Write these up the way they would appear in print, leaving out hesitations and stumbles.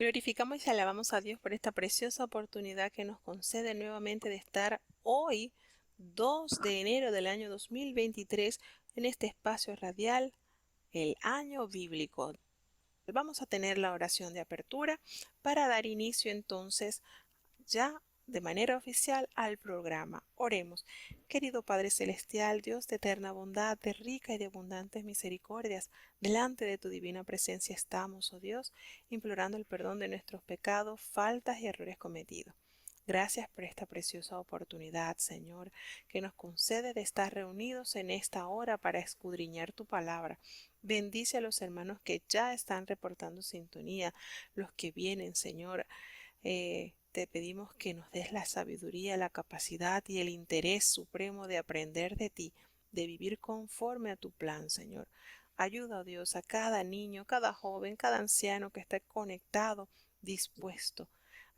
Glorificamos y alabamos a Dios por esta preciosa oportunidad que nos concede nuevamente de estar hoy, 2 de enero del año 2023, en este espacio radial, el año bíblico. Vamos a tener la oración de apertura para dar inicio entonces ya de manera oficial al programa. Oremos. Querido Padre Celestial, Dios de eterna bondad, de rica y de abundantes misericordias, delante de tu divina presencia estamos, oh Dios, implorando el perdón de nuestros pecados, faltas y errores cometidos. Gracias por esta preciosa oportunidad, Señor, que nos concede de estar reunidos en esta hora para escudriñar tu palabra. Bendice a los hermanos que ya están reportando sintonía, los que vienen, Señor. Te pedimos que nos des la sabiduría, la capacidad y el interés supremo de aprender de ti, de vivir conforme a tu plan, Señor. Ayuda, oh Dios, a cada niño, cada joven, cada anciano que esté conectado, dispuesto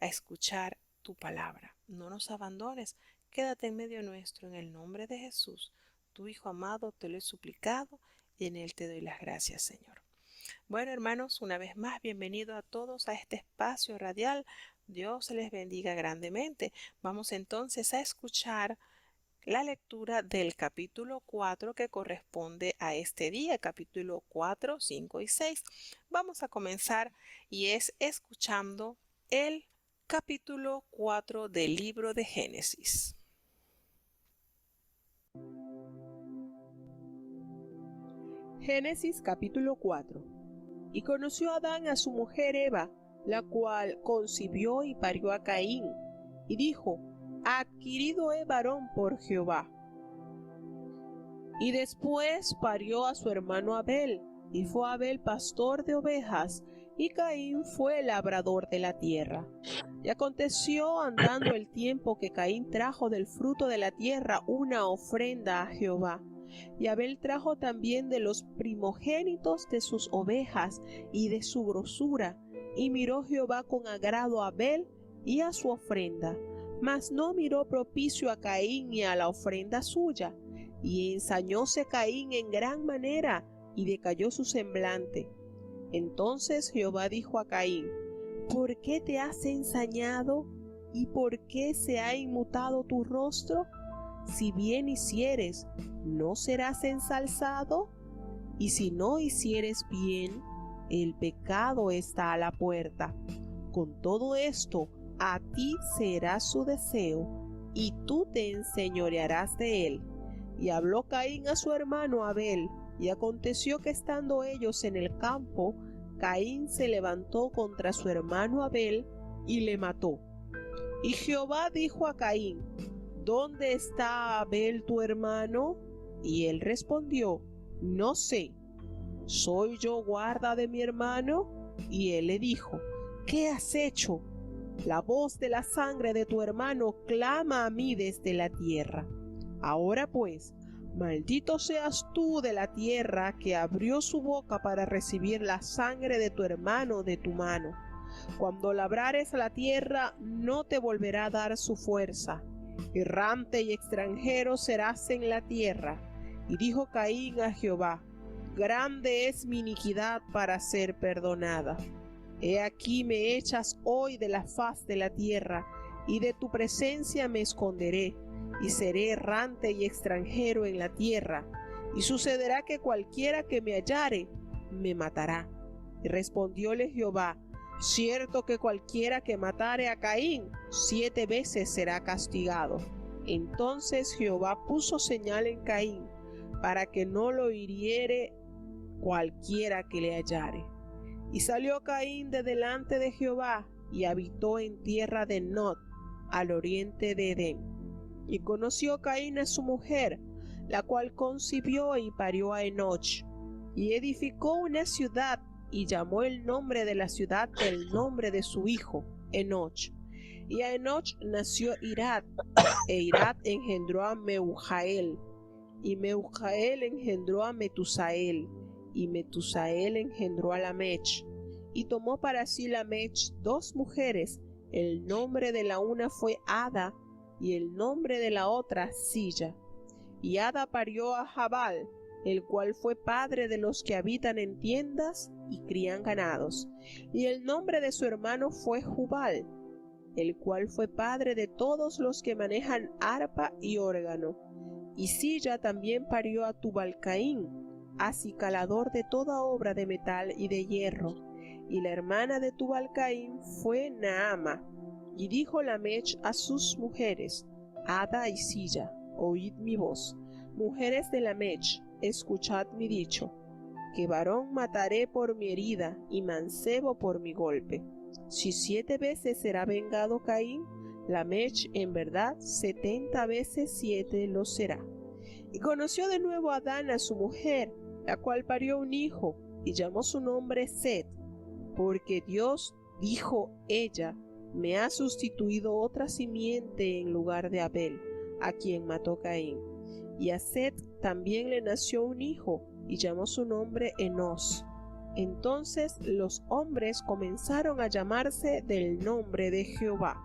a escuchar tu palabra. No nos abandones, quédate en medio nuestro, en el nombre de Jesús, tu Hijo amado, te lo he suplicado y en él te doy las gracias, Señor. Bueno, hermanos, una vez más, bienvenido a todos a este espacio radial. Dios les bendiga grandemente. Vamos entonces a escuchar la lectura del capítulo 4 que corresponde a este día, capítulo 4, 5 y 6. Vamos a comenzar y es escuchando el capítulo 4 del libro de Génesis. Génesis capítulo 4. Y conoció Adán a su mujer Eva, la cual concibió y parió a Caín, y dijo: adquirido he varón por Jehová. Y después parió a su hermano Abel, y fue Abel pastor de ovejas, y Caín fue labrador de la tierra. Y aconteció andando el tiempo que Caín trajo del fruto de la tierra una ofrenda a Jehová. Y Abel trajo también de los primogénitos de sus ovejas y de su grosura. Y miró Jehová con agrado a Abel y a su ofrenda, mas no miró propicio a Caín y a la ofrenda suya. Y ensañóse Caín en gran manera, y decayó su semblante. Entonces Jehová dijo a Caín: ¿por qué te has ensañado? ¿Y por qué se ha inmutado tu rostro? Si bien hicieres, ¿no serás ensalzado? Y si no hicieres bien, el pecado está a la puerta. Con todo esto, a ti será su deseo, y tú te enseñorearás de él. Y habló Caín a su hermano Abel, y aconteció que estando ellos en el campo, Caín se levantó contra su hermano Abel, y le mató. Y Jehová dijo a Caín: ¿dónde está Abel tu hermano? Y él respondió: no sé. ¿Soy yo guarda de mi hermano? Y él le dijo: ¿qué has hecho? La voz de la sangre de tu hermano clama a mí desde la tierra. Ahora pues, maldito seas tú de la tierra que abrió su boca para recibir la sangre de tu hermano de tu mano. Cuando labrares la tierra, no te volverá a dar su fuerza. Errante y extranjero serás en la tierra. Y dijo Caín a Jehová: grande es mi iniquidad para ser perdonada. He aquí me echas hoy de la faz de la tierra, y de tu presencia me esconderé, y seré errante y extranjero en la tierra. Y sucederá que cualquiera que me hallare, me matará. Y respondióle Jehová: cierto que cualquiera que matare a Caín, 7 veces será castigado. Entonces Jehová puso señal en Caín, para que no lo hiriere cualquiera que le hallare. Y salió Caín de delante de Jehová, y habitó en tierra de Nod, al oriente de Edén. Y conoció Caín a su mujer, la cual concibió y parió a Enoch. Y edificó una ciudad, y llamó el nombre de la ciudad del nombre de su hijo, Enoch. Y a Enoch nació Irad, e Irad engendró a Meujael, y Meujael engendró a Metusael, y Metusael engendró a Lamech. Y tomó para sí Lamech 2 mujeres, el nombre de la una fue Ada, y el nombre de la otra Silla. Y Ada parió a Jabal, el cual fue padre de los que habitan en tiendas y crían ganados. Y el nombre de su hermano fue Jubal, el cual fue padre de todos los que manejan arpa y órgano. Y Silla también parió a Tubal-Caín, acicalador de toda obra de metal y de hierro. Y la hermana de Tubal-Caín fue Naama. Y dijo Lamech a sus mujeres, Ada y Silla, oíd mi voz. Mujeres de Lamech, escuchad mi dicho, que varón mataré por mi herida y mancebo por mi golpe. Si 7 veces será vengado Caín, Lamech en verdad 70 veces 7 lo será. Y conoció de nuevo Adán a su mujer, la cual parió un hijo, y llamó su nombre Set, porque Dios, dijo ella, me ha sustituido otra simiente en lugar de Abel, a quien mató Caín. Y a Set también le nació un hijo, y llamó su nombre Enos. Entonces los hombres comenzaron a llamarse del nombre de Jehová.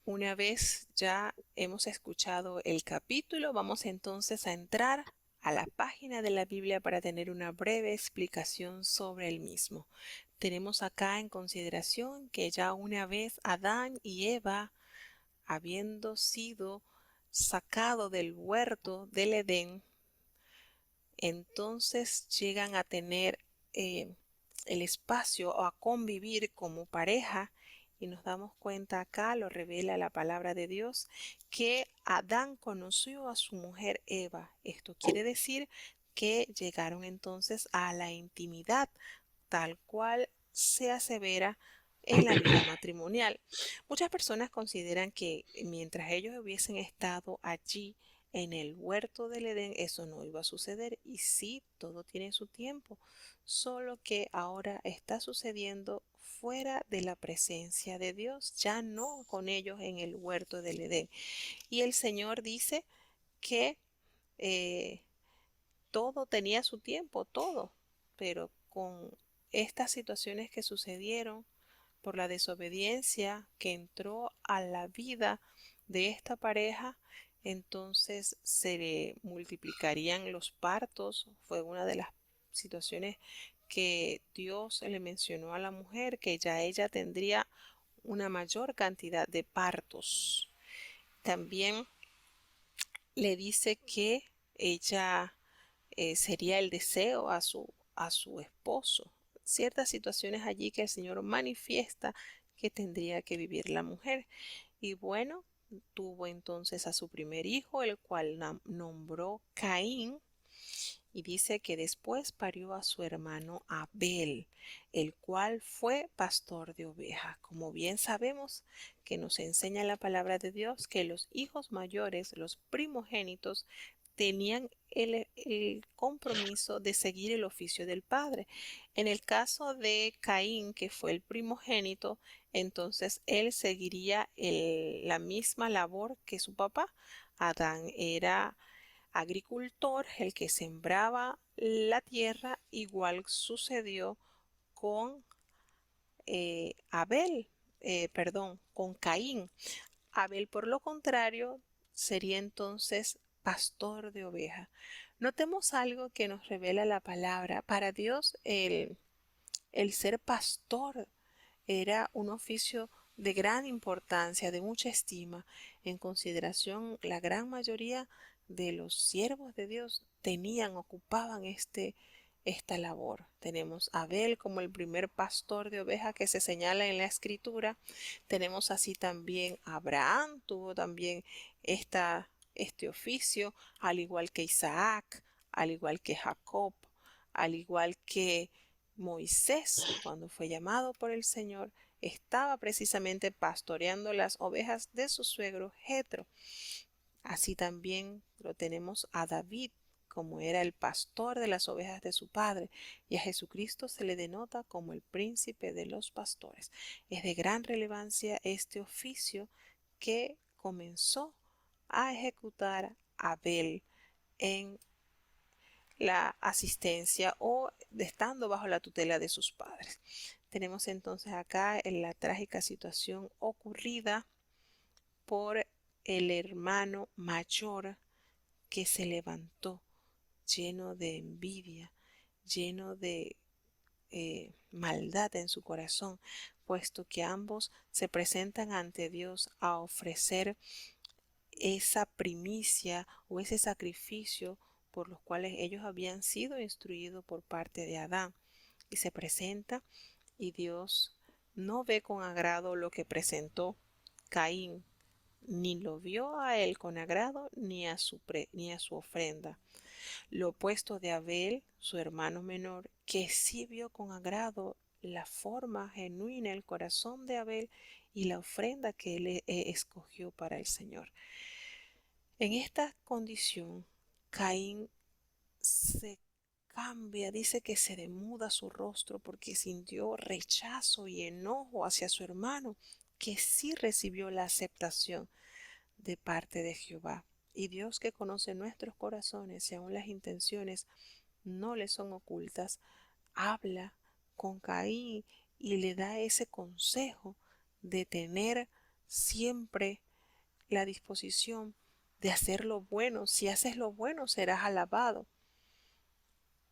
Una vez ya hemos escuchado el capítulo, vamos entonces a entrar a la página de la Biblia para tener una breve explicación sobre el mismo. Tenemos acá en consideración que ya una vez Adán y Eva, habiendo sido sacados del huerto del Edén, entonces llegan a tener el espacio o a convivir como pareja. Y nos damos cuenta acá, lo revela la palabra de Dios, que Adán conoció a su mujer Eva. Esto quiere decir que llegaron entonces a la intimidad, tal cual se asevera en la vida matrimonial. Muchas personas consideran que mientras ellos hubiesen estado allí en el huerto del Edén, eso no iba a suceder. Y sí, todo tiene su tiempo, solo que ahora está sucediendo fuera de la presencia de Dios, ya no con ellos en el huerto del Edén. Y el Señor dice que eh, todo tenía su tiempo, todo, pero con estas situaciones que sucedieron por la desobediencia que entró a la vida de esta pareja, entonces se le multiplicarían los partos. Fue una de las situaciones que Dios le mencionó a la mujer, que ya ella tendría una mayor cantidad de partos. También le dice que ella sería el deseo a su esposo. Ciertas situaciones allí que el Señor manifiesta que tendría que vivir la mujer. Y bueno, tuvo entonces a su primer hijo, el cual nombró Caín. Y dice que después parió a su hermano Abel, el cual fue pastor de ovejas. Como bien sabemos que nos enseña la palabra de Dios que los hijos mayores, los primogénitos, tenían el compromiso de seguir el oficio del padre. En el caso de Caín, que fue el primogénito, entonces él seguiría la misma labor que su papá. Adán era agricultor, el que sembraba la tierra. Igual sucedió con con Caín. Abel, por lo contrario, sería entonces pastor de ovejas. Notemos algo que nos revela la palabra. Para Dios, el ser pastor era un oficio de gran importancia, de mucha estima. En consideración, la gran mayoría de los siervos de Dios ocupaban esta labor. Tenemos a Abel como el primer pastor de ovejas que se señala en la escritura. Tenemos así también a Abraham, tuvo también este oficio, al igual que Isaac, al igual que Jacob, al igual que Moisés, cuando fue llamado por el Señor, estaba precisamente pastoreando las ovejas de su suegro Jetro. Así también lo tenemos a David, como era el pastor de las ovejas de su padre, y a Jesucristo se le denota como el príncipe de los pastores. Es de gran relevancia este oficio que comenzó a ejecutar Abel en la asistencia o estando bajo la tutela de sus padres. Tenemos entonces acá en la trágica situación ocurrida por el hermano mayor que se levantó lleno de envidia, lleno de maldad en su corazón, puesto que ambos se presentan ante Dios a ofrecer esa primicia o ese sacrificio por los cuales ellos habían sido instruidos por parte de Adán. Y se presenta y Dios no ve con agrado lo que presentó Caín, ni lo vio a él con agrado ni a su ofrenda. Lo opuesto de Abel, su hermano menor, que sí vio con agrado la forma genuina, el corazón de Abel y la ofrenda que él escogió para el Señor. En esta condición, Caín se cambia, dice que se demuda su rostro porque sintió rechazo y enojo hacia su hermano, que sí recibió la aceptación de parte de Jehová. Y Dios, que conoce nuestros corazones y aún las intenciones no le son ocultas, habla con Caín y le da ese consejo de tener siempre la disposición de hacer lo bueno. Si haces lo bueno, serás alabado.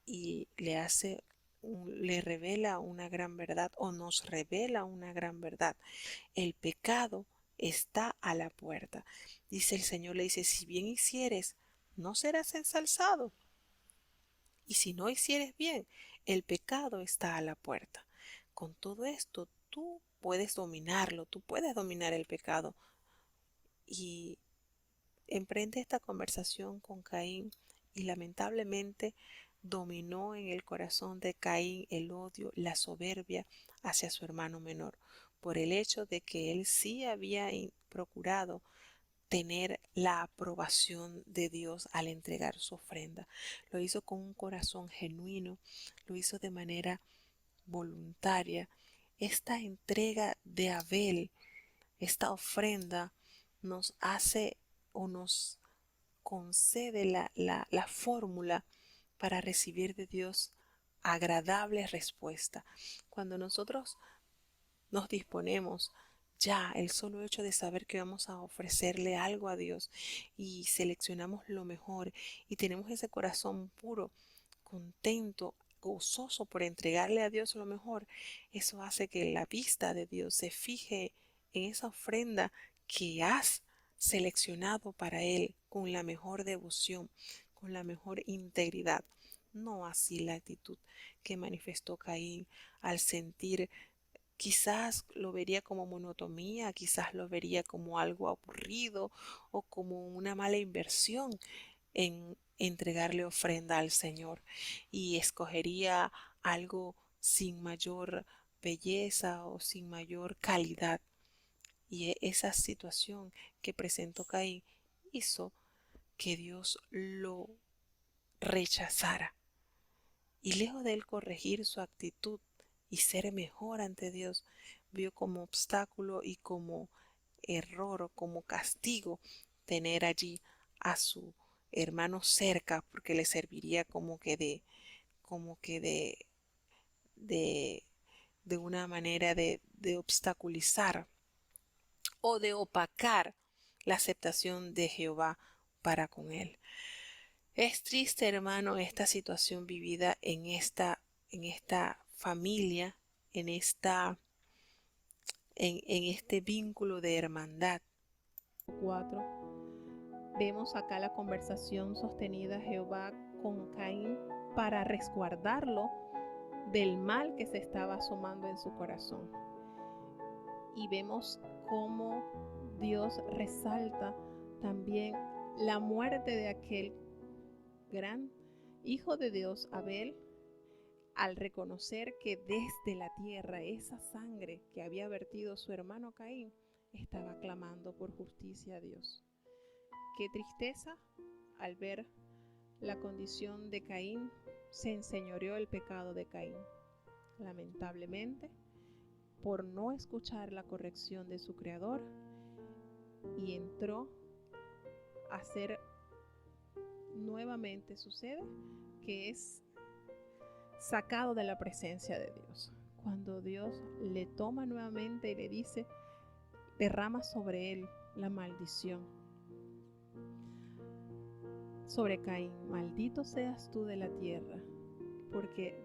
Y le revela una gran verdad, o nos revela una gran verdad. El pecado está a la puerta. Dice el Señor, le dice, si bien hicieres, no serás ensalzado. Y si no hicieres bien, el pecado está a la puerta. Con todo esto, tú puedes dominarlo, tú puedes dominar el pecado. Y emprende esta conversación con Caín y lamentablemente dominó en el corazón de Caín el odio, la soberbia hacia su hermano menor, por el hecho de que él sí había procurado tener la aprobación de Dios al entregar su ofrenda. Lo hizo con un corazón genuino, lo hizo de manera voluntaria. Esta entrega de Abel, esta ofrenda, nos hace o nos concede la fórmula para recibir de Dios agradable respuesta. Cuando nosotros nos disponemos, ya el solo hecho de saber que vamos a ofrecerle algo a Dios y seleccionamos lo mejor y tenemos ese corazón puro, contento, gozoso por entregarle a Dios lo mejor, eso hace que la vista de Dios se fije en esa ofrenda que has seleccionado para Él con la mejor devoción, con la mejor integridad. No así la actitud que manifestó Caín al sentir. Quizás lo vería como monotonía, quizás lo vería como algo aburrido o como una mala inversión en entregarle ofrenda al Señor, y escogería algo sin mayor belleza o sin mayor calidad. Y esa situación que presentó Caín hizo que Dios lo rechazara. Y lejos de él corregir su actitud y ser mejor ante Dios, vio como obstáculo y como error o como castigo tener allí a su hermano cerca, porque le serviría como que de, de una manera de obstaculizar o de opacar la aceptación de Jehová para con él. Es triste, hermano, esta situación vivida en esta familia, en este vínculo de hermandad. 4. Vemos acá la conversación sostenida Jehová con Caín para resguardarlo del mal que se estaba asomando en su corazón. Y vemos cómo Dios resalta también la muerte de aquel gran hijo de Dios, Abel, al reconocer que desde la tierra esa sangre que había vertido su hermano Caín estaba clamando por justicia a Dios. Qué tristeza al ver la condición de Caín, se enseñoreó el pecado de Caín. Lamentablemente, por no escuchar la corrección de su creador, y entró a ser nuevamente, sucede que es sacado de la presencia de Dios. Cuando Dios le toma nuevamente y le dice, derrama sobre él la maldición. sobre Caín: maldito seas tú de la tierra, porque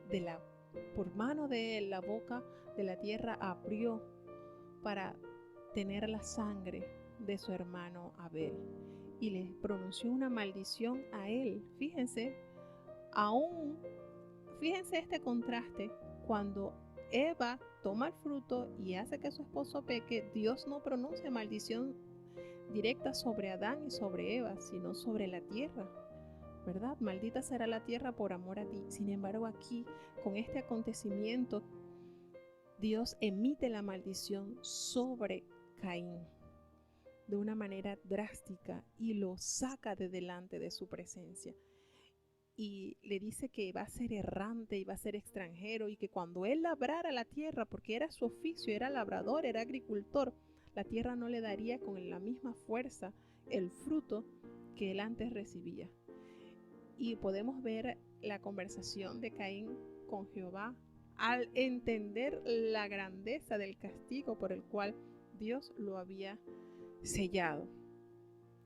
por mano de él la boca de la tierra abrió para tener la sangre de su hermano Abel, y le pronunció una maldición a él. Fíjense este contraste. Cuando Eva toma el fruto y hace que su esposo peque, Dios no pronuncia maldición directa sobre Adán y sobre Eva, sino sobre la tierra, ¿verdad? Maldita será la tierra por amor a ti. Sin embargo, aquí, con este acontecimiento, Dios emite la maldición sobre Caín de una manera drástica y lo saca de delante de su presencia. Y le dice que va a ser errante y va a ser extranjero, y que cuando él labrara la tierra, porque era su oficio, era labrador, era agricultor, la tierra no le daría con la misma fuerza el fruto que él antes recibía. Y podemos ver la conversación de Caín con Jehová al entender la grandeza del castigo por el cual Dios lo había sellado.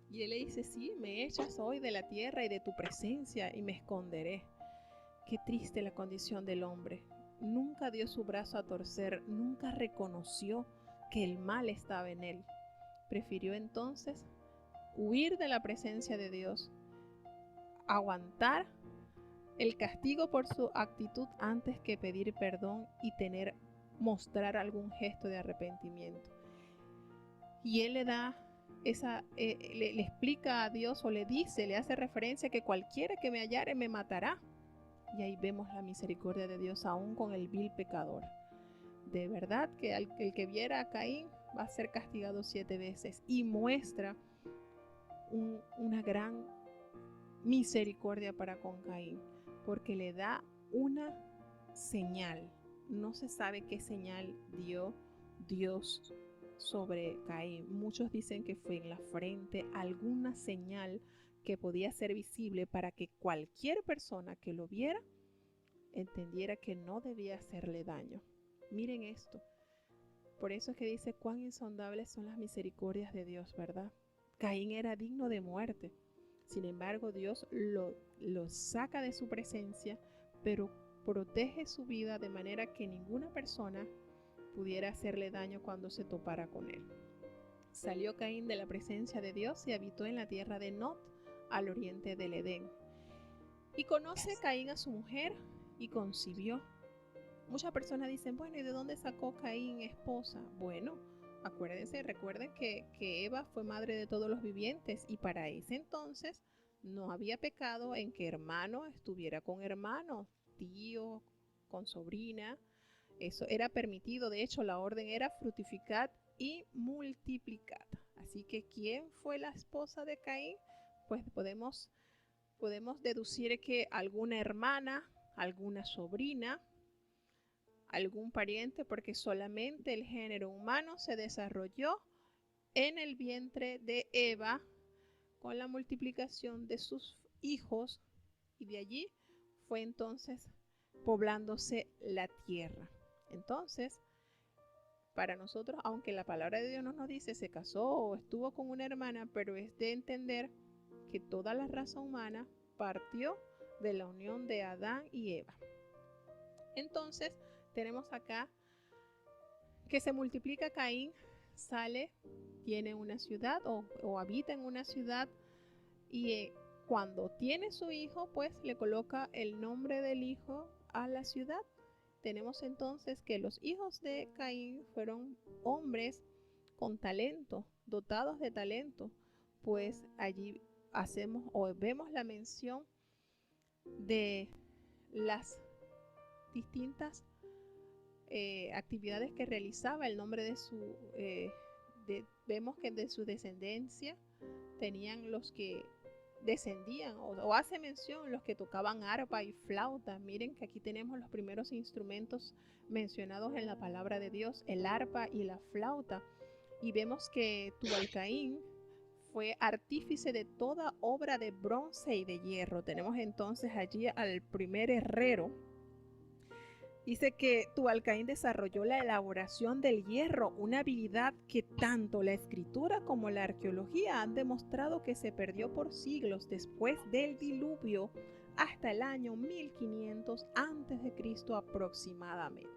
Y él le dice: sí, me echas hoy de la tierra y de tu presencia, y me esconderé. Qué triste la condición del hombre. Nunca dio su brazo a torcer, nunca reconoció que el mal estaba en él. Prefirió entonces huir de la presencia de Dios, aguantar el castigo por su actitud antes que pedir perdón y mostrar algún gesto de arrepentimiento. Y él le explica a Dios, o le hace referencia que cualquiera que me hallare me matará. Y ahí vemos la misericordia de Dios aún con el vil pecador. De verdad que el que viera a Caín va a ser castigado 7 veces, y muestra una gran misericordia para con Caín, porque le da una señal. No se sabe qué señal dio Dios sobre Caín. Muchos dicen que fue en la frente, alguna señal que podía ser visible para que cualquier persona que lo viera entendiera que no debía hacerle daño. Miren esto. Por eso es que dice: cuán insondables son las misericordias de Dios, ¿verdad? Caín era digno de muerte. Sin embargo, Dios lo saca de su presencia, pero protege su vida de manera que ninguna persona pudiera hacerle daño cuando se topara con él. Salió Caín de la presencia de Dios y habitó en la tierra de Nod, al oriente del Edén. Y conoce Caín a su mujer y concibió. Muchas personas dicen: bueno, ¿y de dónde sacó Caín esposa? Bueno, recuerden que Eva fue madre de todos los vivientes, y para ese entonces no había pecado en que hermano estuviera con hermano, tío con sobrina. Eso era permitido. De hecho, la orden era fructificad y multiplicad. Así que ¿quién fue la esposa de Caín? Pues podemos deducir que alguna hermana, alguna sobrina, algún pariente, porque solamente el género humano se desarrolló en el vientre de Eva con la multiplicación de sus hijos, y de allí fue entonces poblándose la tierra. Entonces, para nosotros, aunque la palabra de Dios no nos dice se casó o estuvo con una hermana, pero es de entender que toda la raza humana partió de la unión de Adán y Eva. Entonces, tenemos acá que se multiplica Caín, tiene una ciudad o habita en una ciudad, y cuando tiene su hijo, pues le coloca el nombre del hijo a la ciudad. Tenemos entonces que los hijos de Caín fueron hombres con talento, dotados de talento, pues allí vemos la mención de las distintas actividades que realizaba. El nombre vemos que de su descendencia tenían los que descendían, o hace mención los que tocaban arpa y flauta. Miren que aquí tenemos los primeros instrumentos mencionados en la palabra de Dios, el arpa y la flauta. Y vemos que Tubal-Caín fue artífice de toda obra de bronce y de hierro. Tenemos entonces allí al primer herrero Dice que Tubal-Caín desarrolló la elaboración del hierro, una habilidad que tanto la escritura como la arqueología han demostrado que se perdió por siglos después del diluvio hasta el año 1500 a.C. aproximadamente.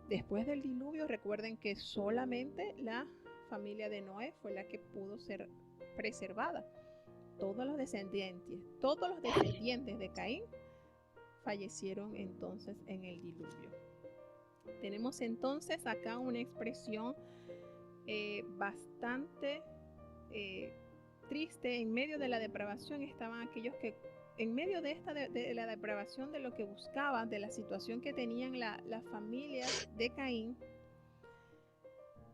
Después del diluvio, recuerden que solamente la familia de Noé fue la que pudo ser preservada. Todos los descendientes de Caín fallecieron entonces en el diluvio. Tenemos entonces acá una expresión bastante triste. En medio de la depravación estaban aquellos que, en medio de la depravación, de lo que buscaban, de la situación que tenían las familias de Caín,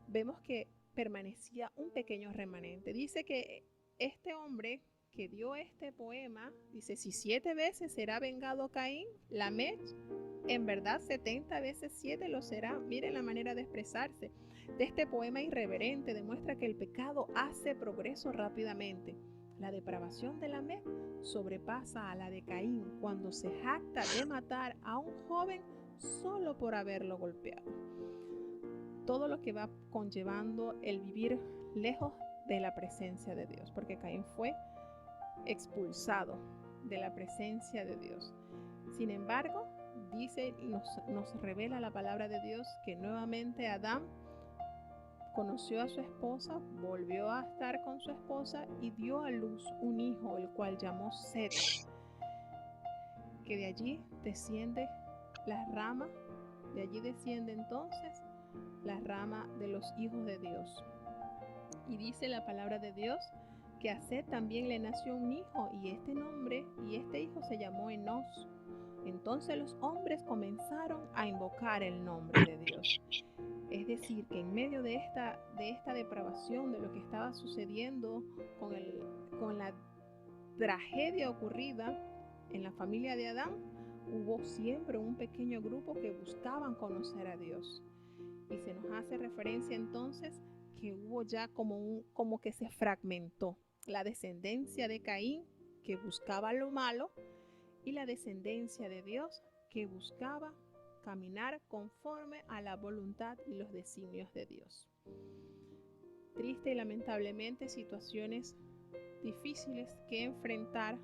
vemos que permanecía un pequeño remanente. Dice que este hombre que dio este poema, dice: si 7 veces será vengado Caín, Lamech, en verdad 70 veces 7 lo será. Miren la manera de expresarse de este poema irreverente. Demuestra que el pecado hace progreso rápidamente. La depravación de Lamech sobrepasa a la de Caín cuando se jacta de matar a un joven solo por haberlo golpeado. Todo lo que va conllevando el vivir lejos de la presencia de Dios, porque Caín fue expulsado de la presencia de Dios. Sin embargo, dice, nos revela la palabra de Dios que nuevamente Adán conoció a su esposa, volvió a estar con su esposa y dio a luz un hijo, el cual llamó Set, que de allí desciende la rama, de allí desciende entonces la rama de los hijos de Dios. Y dice la palabra de Dios que a Set también le nació un hijo, y este hijo se llamó Enos. Entonces los hombres comenzaron a invocar el nombre de Dios. Es decir, que en medio de esta depravación, de lo que estaba sucediendo con la tragedia ocurrida en la familia de Adán, hubo siempre un pequeño grupo que buscaban conocer a Dios. Y se nos hace referencia entonces que hubo ya como que se fragmentó la descendencia de Caín, que buscaba lo malo, y la descendencia de Dios, que buscaba caminar conforme a la voluntad y los designios de Dios. Triste y lamentablemente situaciones difíciles que enfrentar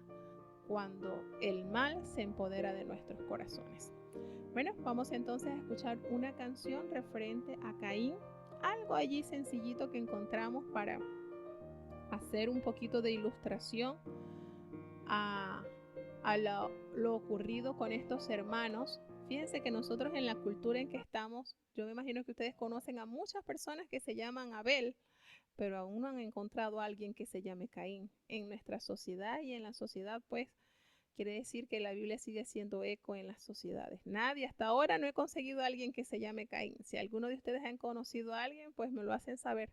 cuando el mal se empodera de nuestros corazones. Bueno, vamos entonces a escuchar una canción referente a Caín, algo allí sencillito que encontramos para hacer un poquito de ilustración a lo ocurrido con estos hermanos. Fíjense que nosotros, en la cultura en que estamos, yo me imagino que ustedes conocen a muchas personas que se llaman Abel, pero aún no han encontrado a alguien que se llame Caín. En nuestra sociedad y en la sociedad, pues, quiere decir que la Biblia sigue haciendo eco en las sociedades. Nadie, hasta ahora no he conseguido a alguien que se llame Caín. Si alguno de ustedes han conocido a alguien, pues me lo hacen saber.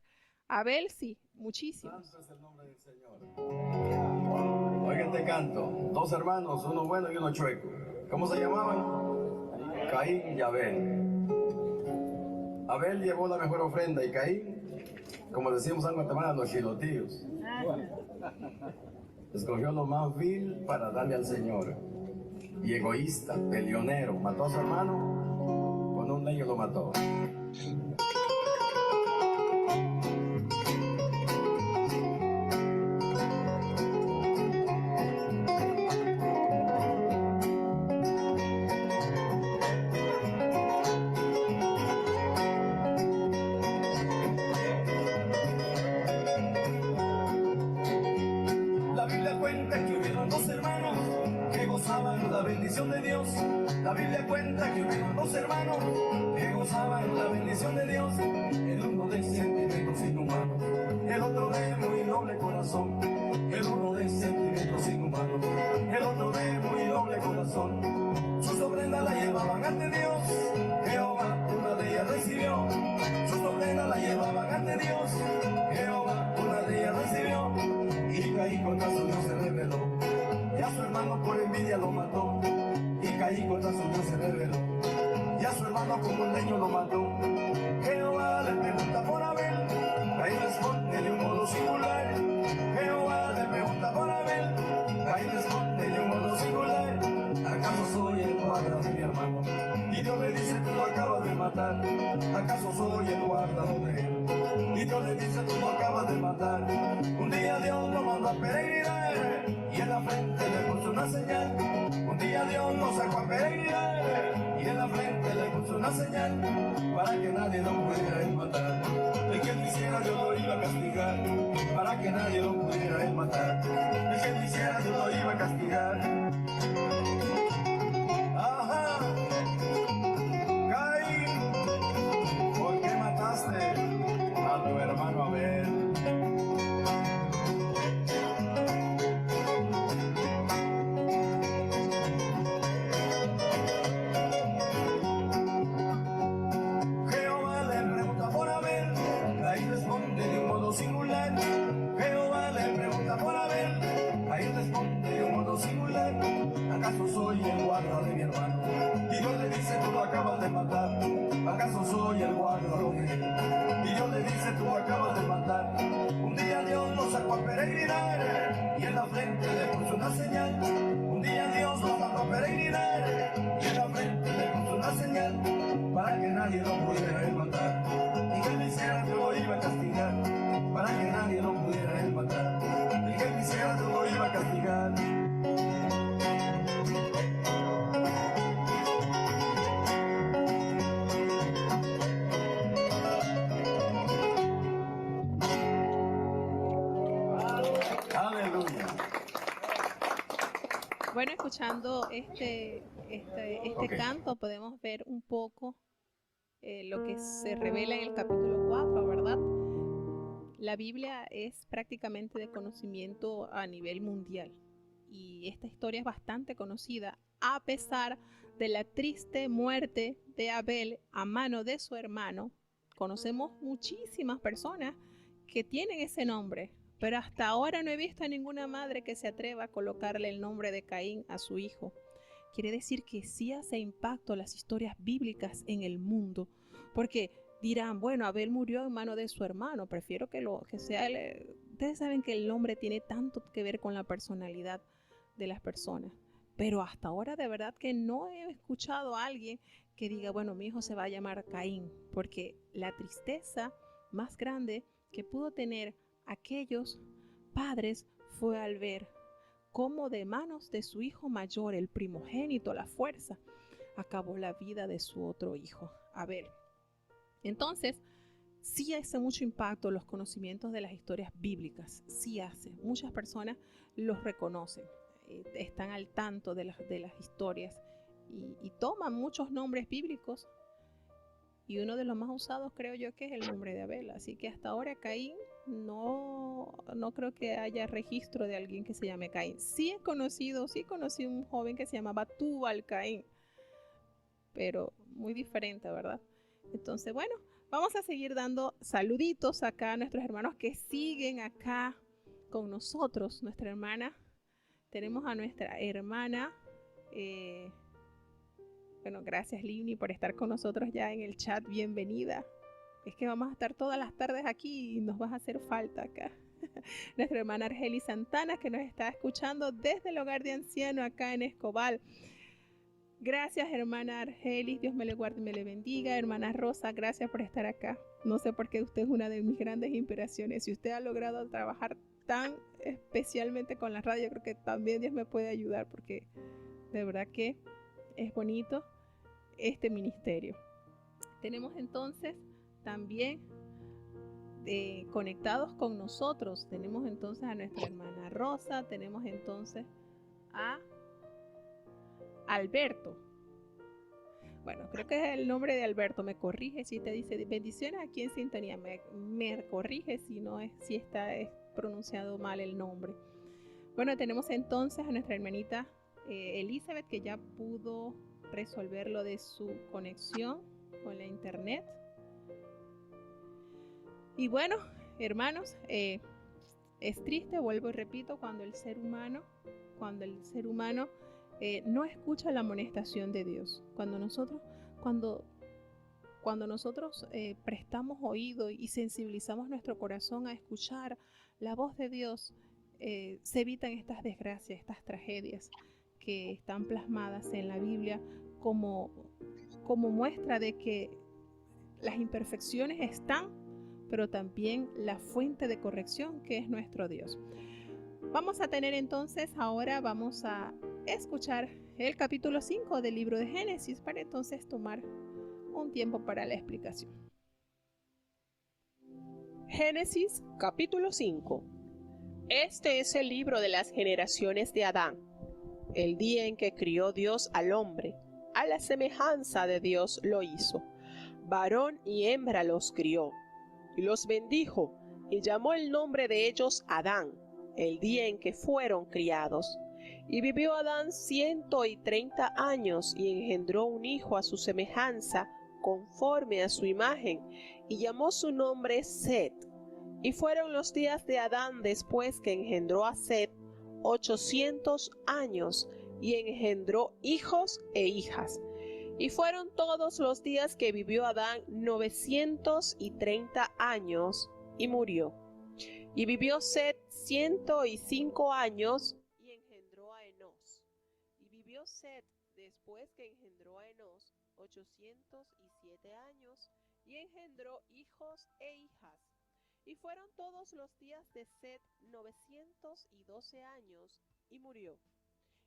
Abel sí, muchísimos. Santo es el nombre del Señor. Oigan, te canto. 2 hermanos, uno bueno y uno chueco. ¿Cómo se llamaban? Caín y Abel. Abel llevó la mejor ofrenda y Caín, como decimos en Guatemala, los chilotíos, escogió lo más vil para darle al Señor. Y egoísta, peleonero, mató a su hermano, con un leño lo mató. De Dios, la Biblia cuenta que hubieron 2 hermanos que gozaban la bendición de Dios, el uno de sentimientos inhumanos, el otro de muy noble corazón, el uno de sentimientos inhumanos, el otro de muy noble corazón. Sus ofrendas la llevaban ante Dios, Jehová una de ellas recibió, sus ofrendas la llevaban ante Dios, Jehová una de ellas recibió, y Caín contra su Dios se rebeló, y a su hermano por envidia lo mató. Caín contra su Dios se rebeló, y a su hermano como un leño lo mató. Jehová le pregunta por Abel, Caín responde de un modo singular. Jehová le pregunta por Abel, Caín responde de un modo singular. ¿Acaso soy el padre de mi hermano? Y para que nadie lo pudiera él matar. El que lo hiciera Dios lo iba a castigar. Ajá, Caín, ¿por qué mataste a tu hermano Abel? Jehová le pregunta por Abel, Caín responde de un modo singular. Jehová le pregunta por Abel, Caín responde de un modo singular. ¿Acaso soy el guarda de mi hermano? Y Dios le dice, tú lo acabas de matar. ¿Acaso soy el guarda de él? Y Dios le dice, tú lo acabas de matar. Un día Dios lo sacó a peregrinar y en la frente le puso una señal. Un día Dios lo sacó a peregrinar y en la frente le puso una señal para que nadie lo pudiera él matar. Y que él hiciera yo lo iba a castigar, para que nadie lo pudiera él matar. Y que él hiciera yo lo iba a castigar. Aleluya. Bueno, escuchando este Ok. canto podemos ver un poco lo que se revela en el capítulo 4, ¿verdad? La Biblia es prácticamente de conocimiento a nivel mundial y esta historia es bastante conocida a pesar de la triste muerte de Abel a mano de su hermano. Conocemos muchísimas personas que tienen ese nombre, pero hasta ahora no he visto a ninguna madre que se atreva a colocarle el nombre de Caín a su hijo. Quiere decir que sí hace impacto las historias bíblicas en el mundo, porque dirán, bueno, Abel murió en mano de su hermano, prefiero que sea él. Ustedes saben que el nombre tiene tanto que ver con la personalidad de las personas, pero hasta ahora de verdad que no he escuchado a alguien que diga, bueno, mi hijo se va a llamar Caín, porque la tristeza más grande que pudo tener aquellos padres fue al ver cómo de manos de su hijo mayor, el primogénito, la fuerza, acabó la vida de su otro hijo, Abel. Entonces, sí hace mucho impacto los conocimientos de las historias bíblicas, sí hace. Muchas personas los reconocen, están al tanto de las historias y toman muchos nombres bíblicos y uno de los más usados creo yo que es el nombre de Abel. Así que hasta ahora Caín no creo que haya registro de alguien que se llame Caín. Sí conocí un joven que se llamaba Tubal Caín, pero muy diferente, ¿verdad? Entonces, bueno, vamos a seguir dando saluditos acá a nuestros hermanos que siguen acá con nosotros. Nuestra hermana, tenemos a nuestra hermana, bueno, gracias Livni por estar con nosotros ya en el chat, bienvenida. Es que vamos a estar todas las tardes aquí y nos vas a hacer falta acá. Nuestra hermana Argelis Santana que nos está escuchando desde el hogar de anciano acá en Escobal. Gracias, hermana Argelis, Dios me le guarde y me le bendiga. Hermana Rosa, gracias por estar acá. No sé por qué usted es una de mis grandes inspiraciones. Si usted ha logrado trabajar tan especialmente con la radio, creo que también Dios me puede ayudar porque de verdad que es bonito este ministerio. Tenemos entonces también conectados con nosotros. Tenemos entonces a nuestra hermana Rosa, tenemos entonces a Alberto. Bueno, creo que es el nombre de Alberto. Me corrige si te dice bendiciones aquí en sintonía. Me corrige si no es, si está pronunciado mal el nombre. Bueno, tenemos entonces a nuestra hermanita Elizabeth que ya pudo resolver lo de su conexión con la internet. Y bueno, hermanos, es triste, vuelvo y repito, cuando el ser humano no escucha la amonestación de Dios. Cuando nosotros prestamos oído y sensibilizamos nuestro corazón a escuchar la voz de Dios, se evitan estas desgracias, estas tragedias que están plasmadas en la Biblia como muestra de que las imperfecciones están, pero también la fuente de corrección que es nuestro Dios. Vamos a tener entonces, ahora vamos a escuchar el capítulo 5 del libro de Génesis para entonces tomar un tiempo para la explicación. Génesis capítulo 5. Este es el libro de las generaciones de Adán, el día en que crió Dios al hombre. A la semejanza de Dios lo hizo. Varón y hembra los crió, y los bendijo, y llamó el nombre de ellos Adán, el día en que fueron criados. Y vivió Adán 130 años, y engendró un hijo a su semejanza, conforme a su imagen, y llamó su nombre Set. Y fueron los días de Adán después que engendró a Set 800 años, y engendró hijos e hijas. Y fueron todos los días que vivió Adán 930 años, y murió. Y vivió Set 105 años, y engendró a Enos. Y vivió Set después que engendró a Enos 807 años, y engendró hijos e hijas. Y fueron todos los días de Set 912 años, y murió.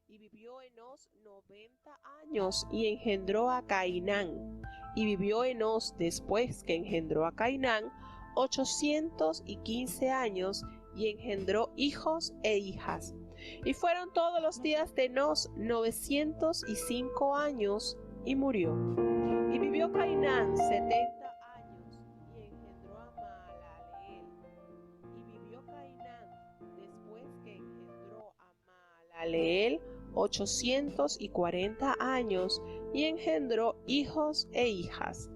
Y vivió Enos 90 años, y engendró a Cainán. Y vivió Enos después que engendró a Cainán 815 años, y engendró hijos e hijas. Y fueron todos los días de Enos 905 años, y murió. Y vivió Cainán 70 años, y engendró a Maalaleel. Y vivió Cainán después que engendró a Maalaleel 840 años, y engendró hijos e hijas.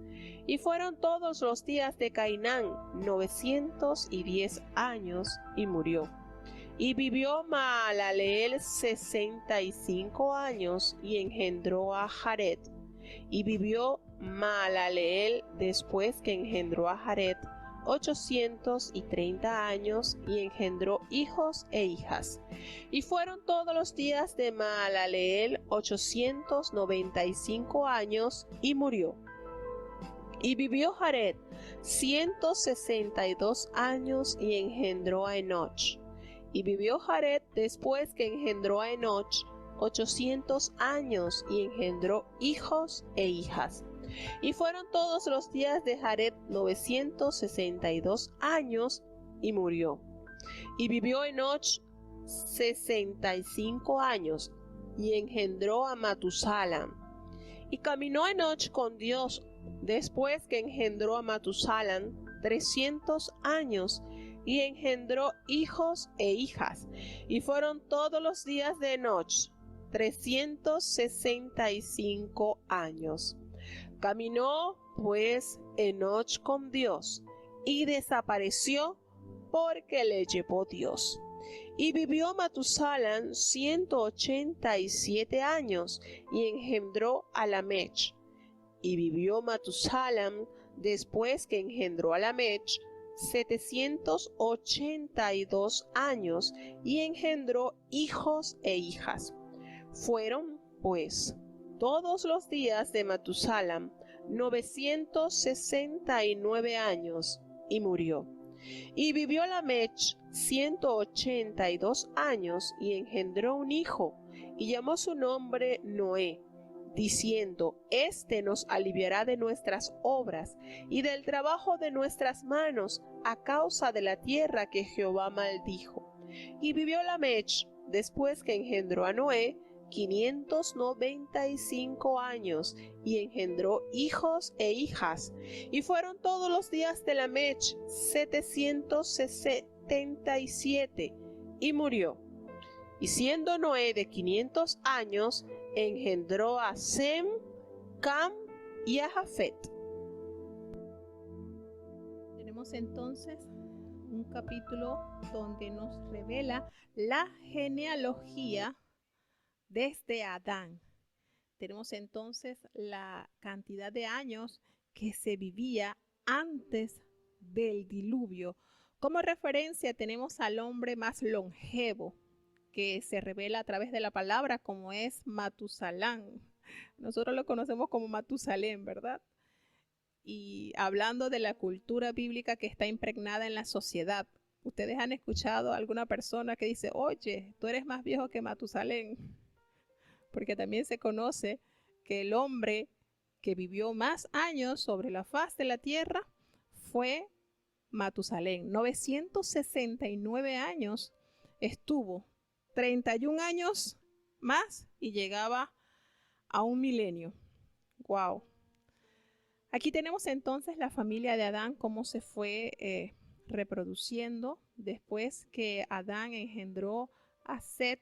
Y fueron todos los días de Cainán 910 años, y murió. Y vivió Maalaleel 65 años, y engendró a Jared. Y vivió Maalaleel después que engendró a Jared 830 años, y engendró hijos e hijas. Y fueron todos los días de Maalaleel 895 años, y murió. Y vivió Jared 162 años, y engendró a Enoch. Y vivió Jared después que engendró a Enoch 800 años, y engendró hijos e hijas. Y fueron todos los días de Jared 962 años, y murió. Y vivió Enoch 65 años, y engendró a Matusalam. Y caminó Enoch con Dios después que engendró a Matusalam 300 años, y engendró hijos e hijas. Y fueron todos los días de Enoch 365 años. Caminó pues Enoch con Dios, y desapareció porque le llevó Dios. Y vivió Matusalam 187 años, y engendró a Lamech. Y vivió Matusalam después que engendró a Lamech 782 años, y engendró hijos e hijas. Fueron pues todos los días de Matusalam 969 años, y murió. Y vivió Lamech 182 años, y engendró un hijo, y llamó su nombre Noé, diciendo: Este nos aliviará de nuestras obras y del trabajo de nuestras manos, a causa de la tierra que Jehová maldijo. Y vivió Lamech después que engendró a Noé 595 años, y engendró hijos e hijas. Y fueron todos los días de Lamech 777, y murió. Y siendo Noé de 500 años, engendró a Sem, Cam y a Jafet. Tenemos entonces un capítulo donde nos revela la genealogía desde Adán. Tenemos entonces la cantidad de años que se vivía antes del diluvio. Como referencia tenemos al hombre más longevo, que se revela a través de la palabra, como es Matusalán. Nosotros lo conocemos como Matusalén, ¿verdad? Y hablando de la cultura bíblica que está impregnada en la sociedad, ¿ustedes han escuchado a alguna persona que dice: oye, tú eres más viejo que Matusalén? Porque también se conoce que el hombre que vivió más años sobre la faz de la tierra fue Matusalén, 969 años, estuvo 31 años más y llegaba a un milenio. Wow. Aquí tenemos entonces la familia de Adán, cómo se fue reproduciendo después que Adán engendró a Set,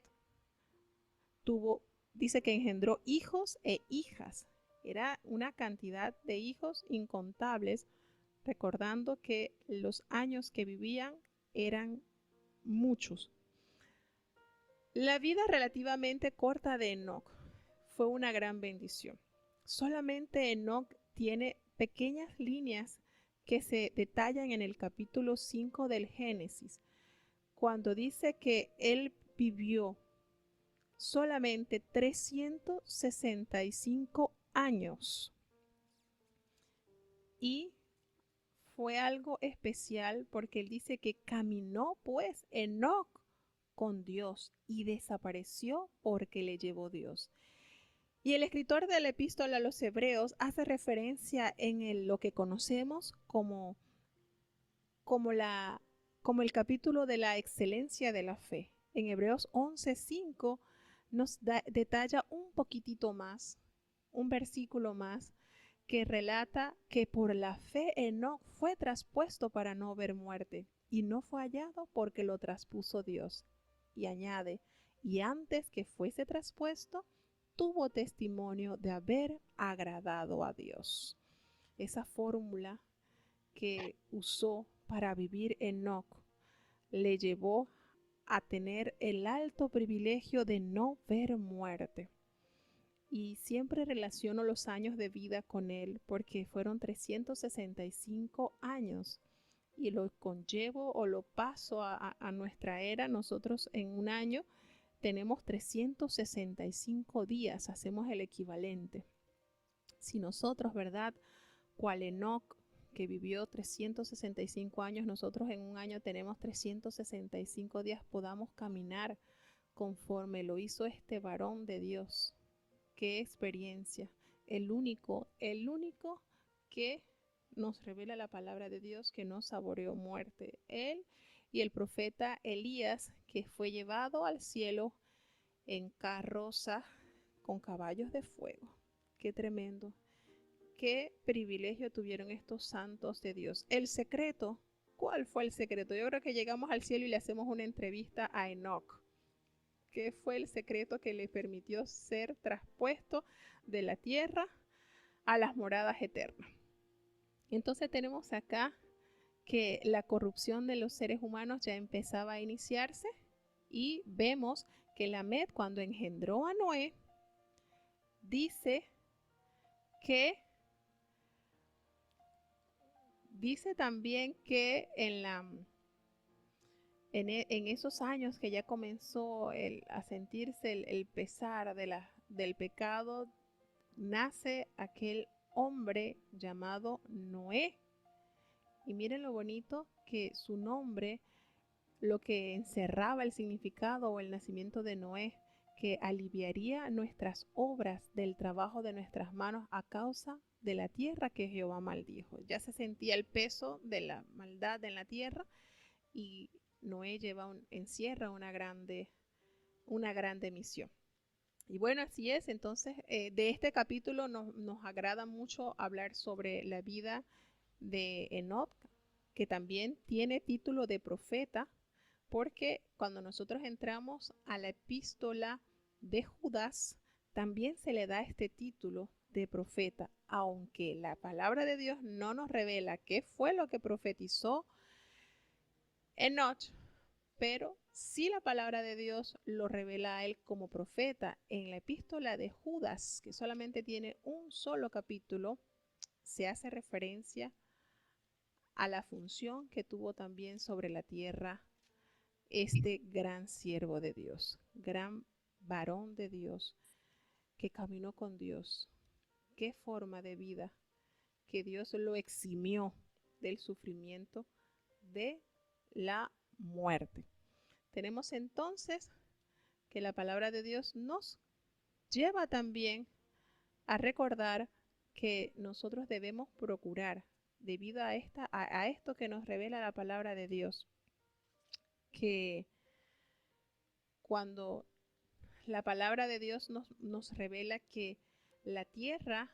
dice que engendró hijos e hijas. Era una cantidad de hijos incontables, recordando que los años que vivían eran muchos. La vida relativamente corta de Enoc fue una gran bendición. Solamente Enoc tiene pequeñas líneas que se detallan en el capítulo 5 del Génesis, cuando dice que él vivió solamente 365 años. Y fue algo especial porque él dice que caminó pues Enoc con Dios y desapareció porque le llevó Dios. Y el escritor de la epístola a los Hebreos hace referencia en lo que conocemos como el capítulo de la excelencia de la fe. En Hebreos 11:5 nos detalla un poquitito más, un versículo más, que relata que por la fe Enoc fue traspuesto para no ver muerte, y no fue hallado porque lo traspuso Dios. Y añade, y antes que fuese traspuesto, tuvo testimonio de haber agradado a Dios. Esa fórmula que usó para vivir Enoc le llevó a tener el alto privilegio de no ver muerte. Y siempre relaciono los años de vida con él porque fueron 365 años y lo conllevo o lo paso a nuestra era. Nosotros en un año tenemos 365 días, hacemos el equivalente. Si nosotros, ¿verdad? Cual Enoc, que vivió 365 años, nosotros en un año tenemos 365 días, podamos caminar conforme lo hizo este varón de Dios. Qué experiencia. El único que nos revela la palabra de Dios, que no saboreó muerte. Él y el profeta Elías, que fue llevado al cielo en carroza con caballos de fuego. Qué tremendo. Qué privilegio tuvieron estos santos de Dios. El secreto, ¿cuál fue el secreto? Yo creo que llegamos al cielo y le hacemos una entrevista a Enoc. ¿Qué fue el secreto que le permitió ser traspuesto de la tierra a las moradas eternas? Entonces tenemos acá que la corrupción de los seres humanos ya empezaba a iniciarse y vemos que Lamed, cuando engendró a Noé, dice también que en esos años que ya comenzó a sentirse el pesar del pecado, nace aquel hombre llamado Noé. Y miren lo bonito que su nombre, lo que encerraba el significado o el nacimiento de Noé, que aliviaría nuestras obras del trabajo de nuestras manos a causa de la tierra que Jehová maldijo. Ya se sentía el peso de la maldad en la tierra y Noé encierra una grande misión. Y bueno, así es. Entonces, de este capítulo nos agrada mucho hablar sobre la vida de Enoc, que también tiene título de profeta, porque cuando nosotros entramos a la epístola de Judas, también se le da este título de profeta, aunque la palabra de Dios no nos revela qué fue lo que profetizó Enoc, pero sí la palabra de Dios lo revela a él como profeta. En la epístola de Judas, que solamente tiene un solo capítulo, se hace referencia a la función que tuvo también sobre la tierra este gran siervo de Dios, gran varón de Dios, que caminó con Dios. Qué forma de vida, que Dios lo eximió del sufrimiento, de la muerte. Tenemos entonces que la palabra de Dios nos lleva también a recordar que nosotros debemos procurar, debido a esto que nos revela la palabra de Dios, que cuando la palabra de Dios nos revela que la tierra,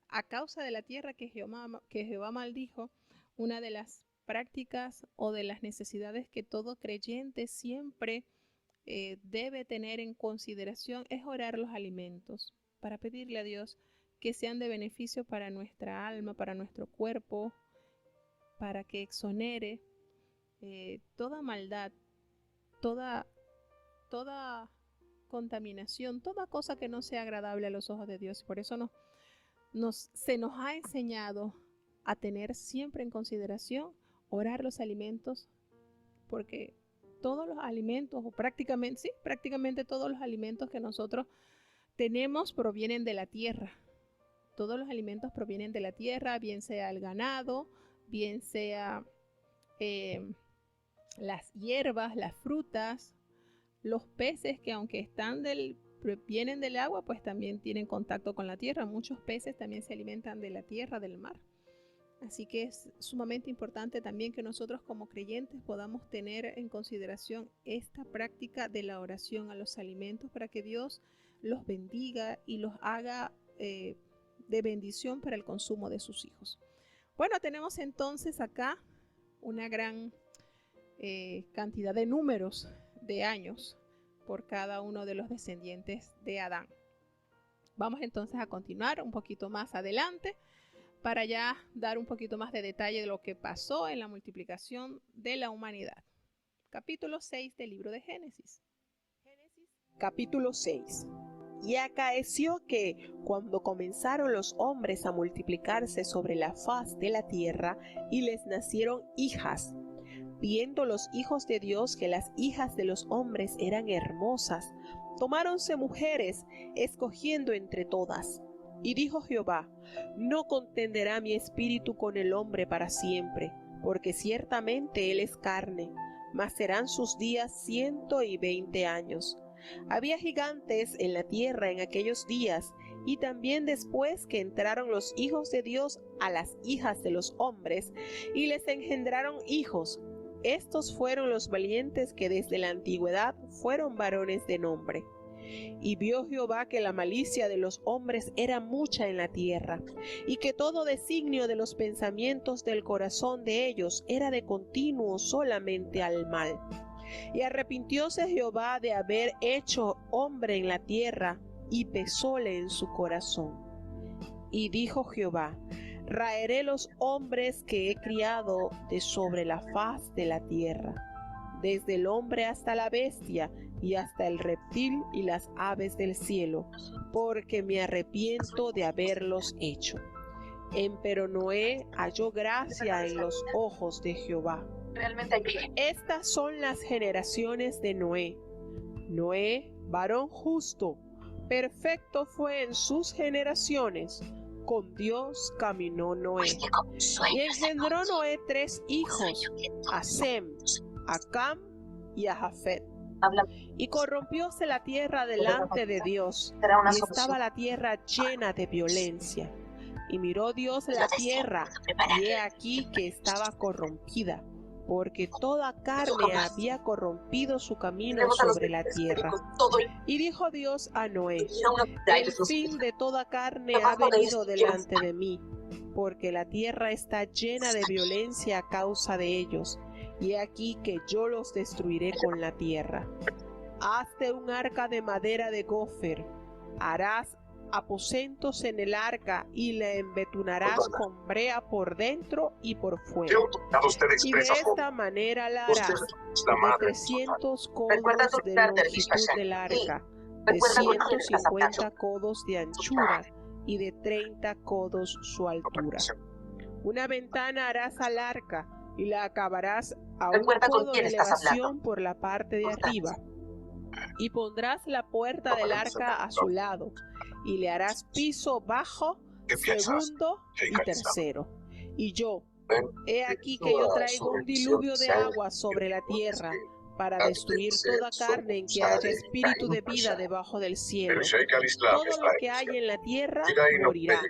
a causa de la tierra que Jehová maldijo, una de las prácticas o de las necesidades que todo creyente siempre debe tener en consideración es orar los alimentos, para pedirle a Dios que sean de beneficio para nuestra alma, para nuestro cuerpo, para que exonere toda maldad, toda contaminación, toda cosa que no sea agradable a los ojos de Dios. Por eso se nos ha enseñado a tener siempre en consideración orar los alimentos, porque todos los alimentos, o prácticamente todos los alimentos que nosotros tenemos provienen de la tierra. Todos los alimentos provienen de la tierra, bien sea el ganado, bien sea las hierbas, las frutas, los peces que aunque vienen del agua, pues también tienen contacto con la tierra. Muchos peces también se alimentan de la tierra, del mar. Así que es sumamente importante también que nosotros como creyentes podamos tener en consideración esta práctica de la oración a los alimentos para que Dios los bendiga y los haga de bendición para el consumo de sus hijos. Bueno, tenemos entonces acá una gran cantidad de números de años por cada uno de los descendientes de Adán. Vamos entonces a continuar un poquito más adelante para ya dar un poquito más de detalle de lo que pasó en la multiplicación de la humanidad. Capítulo 6 del libro de Génesis. Capítulo 6. Y acaeció que, cuando comenzaron los hombres a multiplicarse sobre la faz de la tierra, y les nacieron hijas, viendo los hijos de Dios que las hijas de los hombres eran hermosas, tomáronse mujeres, escogiendo entre todas. Y dijo Jehová: no contenderá mi espíritu con el hombre para siempre, porque ciertamente él es carne, mas serán sus días 120 años. Había gigantes en la tierra en aquellos días, y también después que entraron los hijos de Dios a las hijas de los hombres, y les engendraron hijos. Estos fueron los valientes que desde la antigüedad fueron varones de nombre. Y vio Jehová que la malicia de los hombres era mucha en la tierra, y que todo designio de los pensamientos del corazón de ellos era de continuo solamente al mal. Y arrepintióse Jehová de haber hecho hombre en la tierra, y pesóle en su corazón. Y dijo Jehová: raeré los hombres que he criado de sobre la faz de la tierra, desde el hombre hasta la bestia, y hasta el reptil y las aves del cielo, porque me arrepiento de haberlos hecho. Empero Noé halló gracia en los ojos de Jehová. Estas son las generaciones de Noé. Noé, varón justo, perfecto fue en sus generaciones. Con Dios caminó Noé. Y engendró Noé 3 hijos, a Sem, a Cam y a Jafet. Y corrompióse la tierra delante de Dios, y estaba la tierra llena de violencia. Y miró Dios la tierra, y he aquí que estaba corrompida, porque toda carne había corrompido su camino sobre la tierra. Y dijo Dios a Noé: el fin de toda carne ha venido delante de mí, porque la tierra está llena de violencia a causa de ellos, y he aquí que yo los destruiré con la tierra. Hazte un arca de madera de gofer, harás aposentos en el arca y la embetunarás con brea por dentro y por fuera. Y de esta manera la harás de 300 codos de longitud del arca, de 150 codos de anchura y de 30 codos su altura. Una ventana harás al arca y la acabarás a un codo de elevación por la parte de arriba. Y pondrás la puerta del arca a su lado, y le harás piso bajo, segundo y tercero. Y yo, he aquí que yo traigo un diluvio de agua sobre la tierra, para destruir toda carne en que haya espíritu de vida debajo del cielo. Todo lo que hay en la tierra morirá.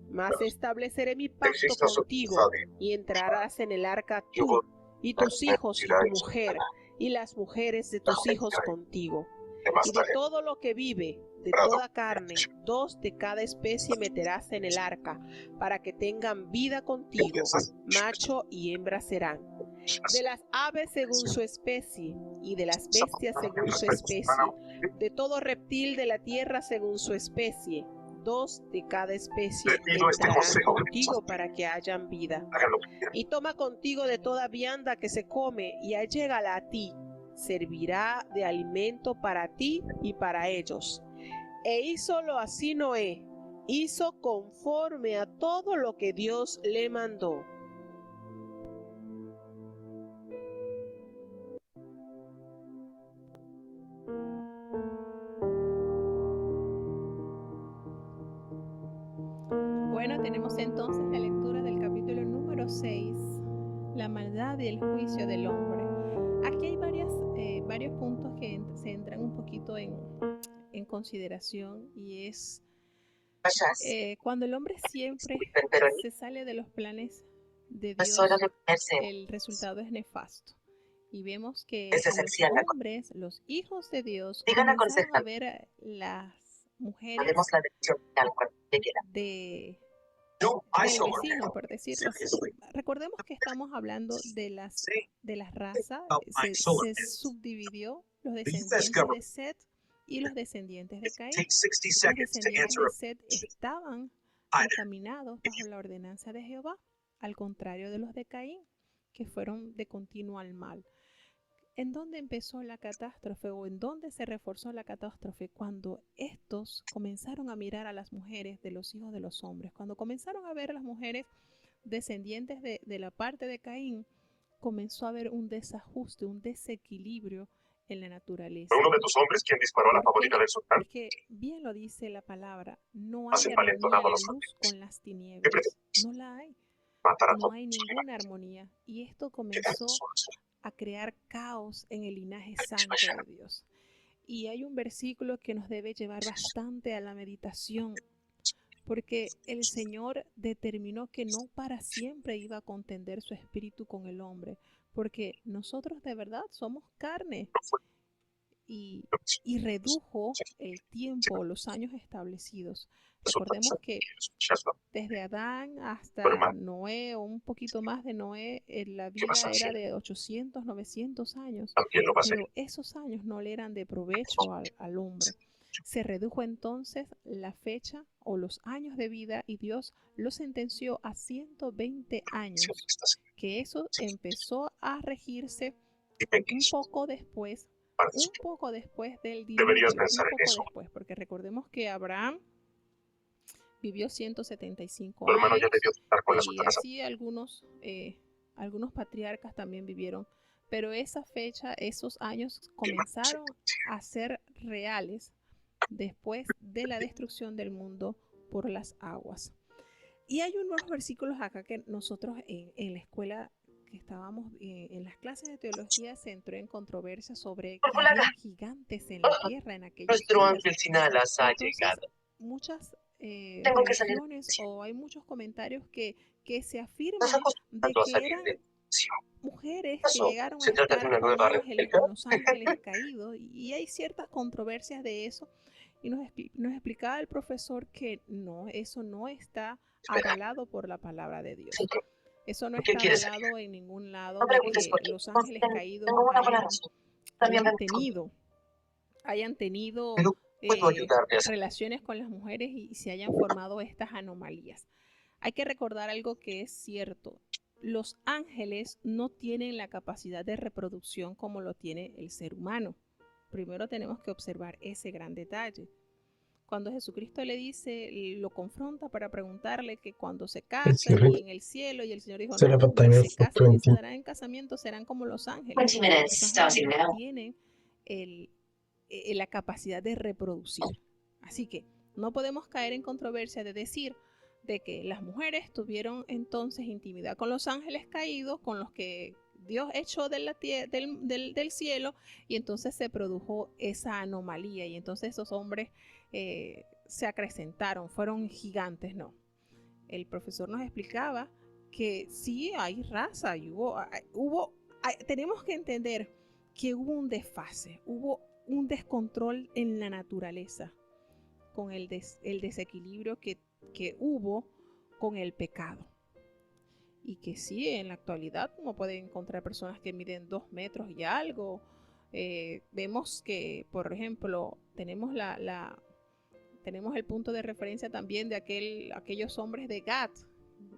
Mas estableceré mi pacto contigo, y entrarás en el arca tú, y tus hijos y tu mujer, y las mujeres de tus hijos contigo. Y de todo lo que vive, de toda carne, 2 de cada especie meterás en el arca, para que tengan vida contigo, macho y hembra serán. De las aves según su especie, y de las bestias según su especie, de todo reptil de la tierra según su especie, 2 de cada especie entrarán contigo para que hayan vida. Y toma contigo de toda vianda que se come, y allégala a ti. Servirá de alimento para ti y para ellos. E hízolo así Noé, hizo conforme a todo lo que Dios le mandó. Bueno, tenemos entonces la lectura del capítulo número 6, la maldad y el juicio del hombre. Aquí hay varios puntos que se entran un poquito en consideración, y es cuando el hombre siempre se sale de los planes de Dios, el resultado es nefasto. Y vemos que los hombres, los hijos de Dios, comenzaron a ver a las mujeres del vecino, por decirlo así. Recordemos que estamos hablando de las razas. Se subdividió los descendientes de Set y los descendientes de Caín. Los descendientes de Set estaban encaminados bajo la ordenanza de Jehová, al contrario de los de Caín, que fueron de continuo al mal. ¿En dónde empezó la catástrofe o en dónde se reforzó la catástrofe? Cuando estos comenzaron a mirar a las mujeres de los hijos de los hombres, cuando comenzaron a ver a las mujeres descendientes de la parte de Caín, comenzó a haber un desajuste, un desequilibrio en la naturaleza. ¿Fue uno de tus hombres quien disparó a la favorita del sultán? Porque bien lo dice la palabra, no hay armonía en la luz con las tinieblas. No la hay. No hay ninguna armonía. Y esto comenzó a crear caos en el linaje santo de Dios. Y hay un versículo que nos debe llevar bastante a la meditación, porque el Señor determinó que no para siempre iba a contender su espíritu con el hombre, porque nosotros de verdad somos carne, y redujo el tiempo, los años establecidos. Recordemos que desde Adán hasta Noé, o un poquito más de Noé, la vida era de 800, 900 años, pero esos años no le eran de provecho al hombre. Se redujo entonces la fecha o los años de vida, y Dios lo sentenció a 120 años, que eso empezó a regirse un poco después del diluvio, porque recordemos que Abraham vivió 175 años, y así algunos patriarcas también vivieron, pero esa fecha, esos años comenzaron a ser reales después de la destrucción del mundo por las aguas. Y hay unos versículos acá que nosotros en la escuela que estábamos en las clases de teología se entró en controversia sobre que había gigantes en la tierra en aquellos Nuestro días. ángel sin alas ha Entonces, llegado. muchas Tengo que salir. religiones, o hay muchos comentarios que se afirman Nos de acostumbrando a que salir eran de misión. mujeres ¿Acaso que llegaron a se trata de estar una con nueva ángeles, réplica? con los ángeles caídos, y hay ciertas controversias de eso, y nos explicaba el profesor que no, eso no está avalado por la palabra de Dios. Sí, Eso no ¿por qué está quieres avalado en ningún lado, no de preguntes por que qué. los ángeles caídos Tengo una buena razón. También me gustó. hayan tenido Pero puedo ayudarte a hacer. relaciones con las mujeres y se hayan formado estas anomalías. Hay que recordar algo que es cierto. Los ángeles no tienen la capacidad de reproducción como lo tiene el ser humano. Primero tenemos que observar ese gran detalle. Cuando Jesucristo le dice, lo confronta para preguntarle que cuando se casen y en el cielo, y el Señor dijo, no, cuando se casen y se darán en casamiento serán como los ángeles. Los ángeles no tienen la capacidad de reproducir. Así que no podemos caer en controversia de decir de que las mujeres tuvieron entonces intimidad con los ángeles caídos, con los que Dios echó del cielo, y entonces se produjo esa anomalía, y entonces esos hombres se acrecentaron, fueron gigantes. No. El profesor nos explicaba que sí hay raza, y tenemos que entender que hubo un desfase, hubo un descontrol en la naturaleza con el desequilibrio que hubo con el pecado. Y que sí, en la actualidad uno puede encontrar personas que miden 2 metros y algo. Vemos que, por ejemplo, tenemos tenemos el punto de referencia también de aquellos hombres de Gat,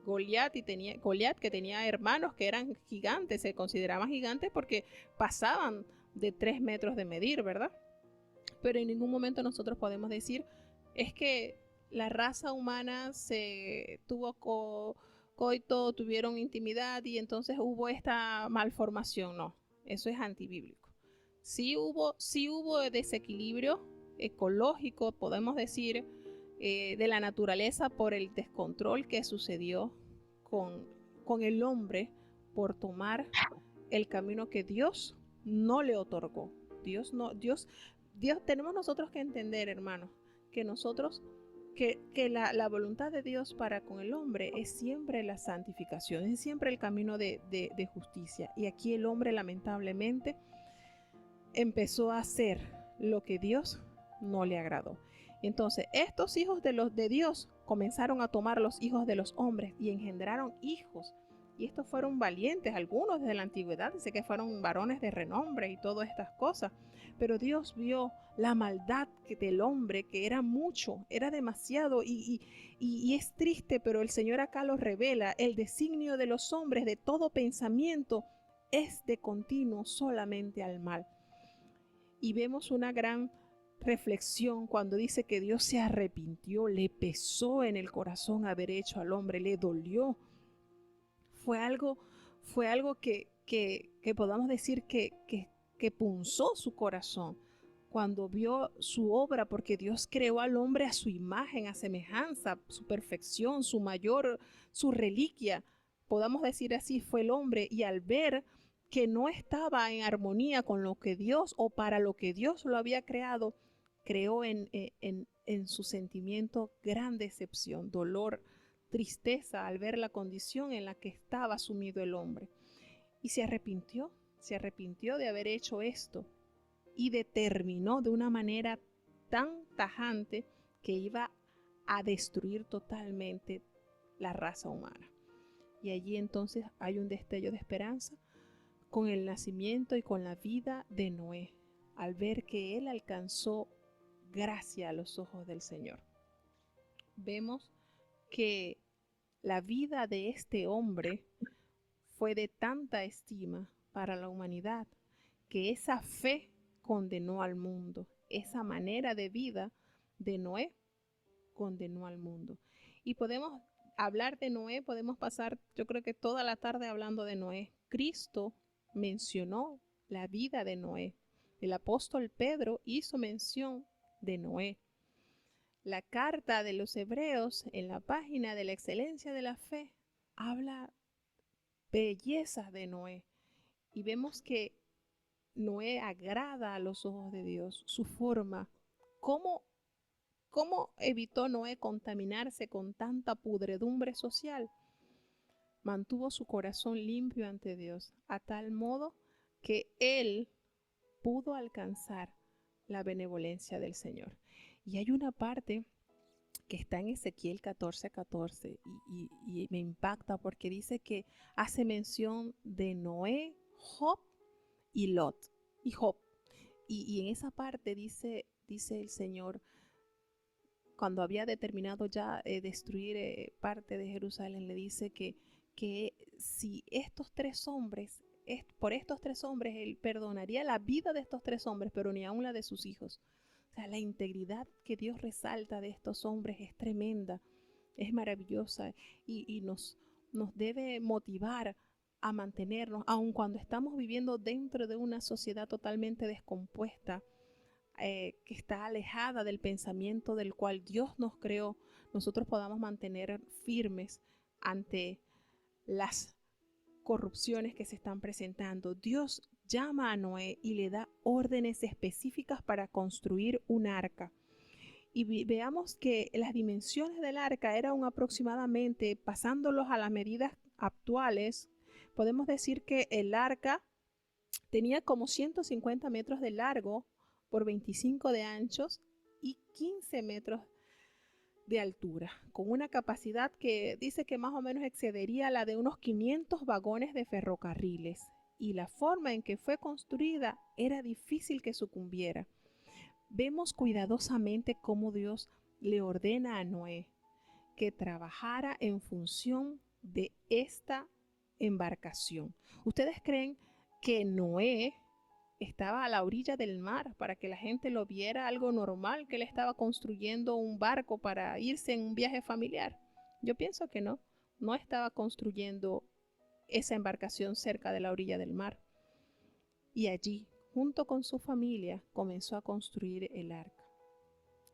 Goliat que tenía hermanos que eran gigantes, se consideraban gigantes porque pasaban de 3 metros de medir, ¿verdad? Pero en ningún momento nosotros podemos decir es que la raza humana se tuvo coito, tuvieron intimidad y entonces hubo esta malformación. No, eso es antibíblico. Sí hubo desequilibrio ecológico, podemos decir, de la naturaleza por el descontrol que sucedió con el hombre por tomar el camino que Dios no le otorgó. Dios, tenemos nosotros que entender, hermanos, que nosotros que la voluntad de Dios para con el hombre es siempre la santificación, es siempre el camino de justicia. Y aquí el hombre lamentablemente empezó a hacer lo que Dios no le agradó. Entonces estos hijos de Dios comenzaron a tomar los hijos de los hombres y engendraron hijos. Y estos fueron valientes, algunos desde la antigüedad, dice que fueron varones de renombre y todas estas cosas. Pero Dios vio la maldad del hombre, que era mucho, era demasiado y es triste, pero el Señor acá lo revela. El designio de los hombres, de todo pensamiento, es de continuo solamente al mal. Y vemos una gran reflexión cuando dice que Dios se arrepintió, le pesó en el corazón haber hecho al hombre, le dolió. Fue algo que podamos decir que punzó su corazón cuando vio su obra, porque Dios creó al hombre a su imagen, a semejanza, su perfección, su reliquia, podamos decir así, fue el hombre. Y al ver que no estaba en armonía con lo que Dios o para lo que Dios lo había creado, creó en su sentimiento gran decepción, dolor, tristeza al ver la condición en la que estaba sumido el hombre. Y se arrepintió de haber hecho esto y determinó de una manera tan tajante que iba a destruir totalmente la raza humana. Y allí entonces hay un destello de esperanza con el nacimiento y con la vida de Noé, al ver que él alcanzó gracia a los ojos del Señor. Vemos que la vida de este hombre fue de tanta estima para la humanidad que esa fe condenó al mundo. Esa manera de vida de Noé condenó al mundo. Y podemos hablar de Noé, podemos pasar yo creo que toda la tarde hablando de Noé. Cristo mencionó la vida de Noé. El apóstol Pedro hizo mención de Noé. La carta de los Hebreos en la página de la excelencia de la fe habla bellezas de Noé y vemos que Noé agrada a los ojos de Dios, su forma. ¿Cómo evitó Noé contaminarse con tanta pudredumbre social? Mantuvo su corazón limpio ante Dios, a tal modo que él pudo alcanzar la benevolencia del Señor. Y hay una parte que está en Ezequiel 14:14 y me impacta porque dice que hace mención de Noé, Job y Lot y Job. Y en esa parte dice el Señor, cuando había determinado ya destruir parte de Jerusalén, le dice que si estos 3 hombres, por estos 3 hombres, él perdonaría la vida de estos 3 hombres, pero ni aun la de sus hijos. O sea, la integridad que Dios resalta de estos hombres es tremenda, es maravillosa y nos debe motivar a mantenernos, aun cuando estamos viviendo dentro de una sociedad totalmente descompuesta, que está alejada del pensamiento del cual Dios nos creó, nosotros podamos mantener firmes ante las corrupciones que se están presentando. Dios llama a Noé y le da órdenes específicas para construir un arca. Y veamos que las dimensiones del arca eran aproximadamente, pasándolos a las medidas actuales, podemos decir que el arca tenía como 150 metros de largo por 25 de anchos y 15 metros de altura, con una capacidad que dice que más o menos excedería la de unos 500 vagones de ferrocarriles. Y la forma en que fue construida era difícil que sucumbiera. Vemos cuidadosamente cómo Dios le ordena a Noé que trabajara en función de esta embarcación. ¿Ustedes creen que Noé estaba a la orilla del mar para que la gente lo viera algo normal, que él estaba construyendo un barco para irse en un viaje familiar? Yo pienso que no. No estaba construyendo esa embarcación cerca de la orilla del mar. Y allí, junto con su familia, comenzó a construir el arca.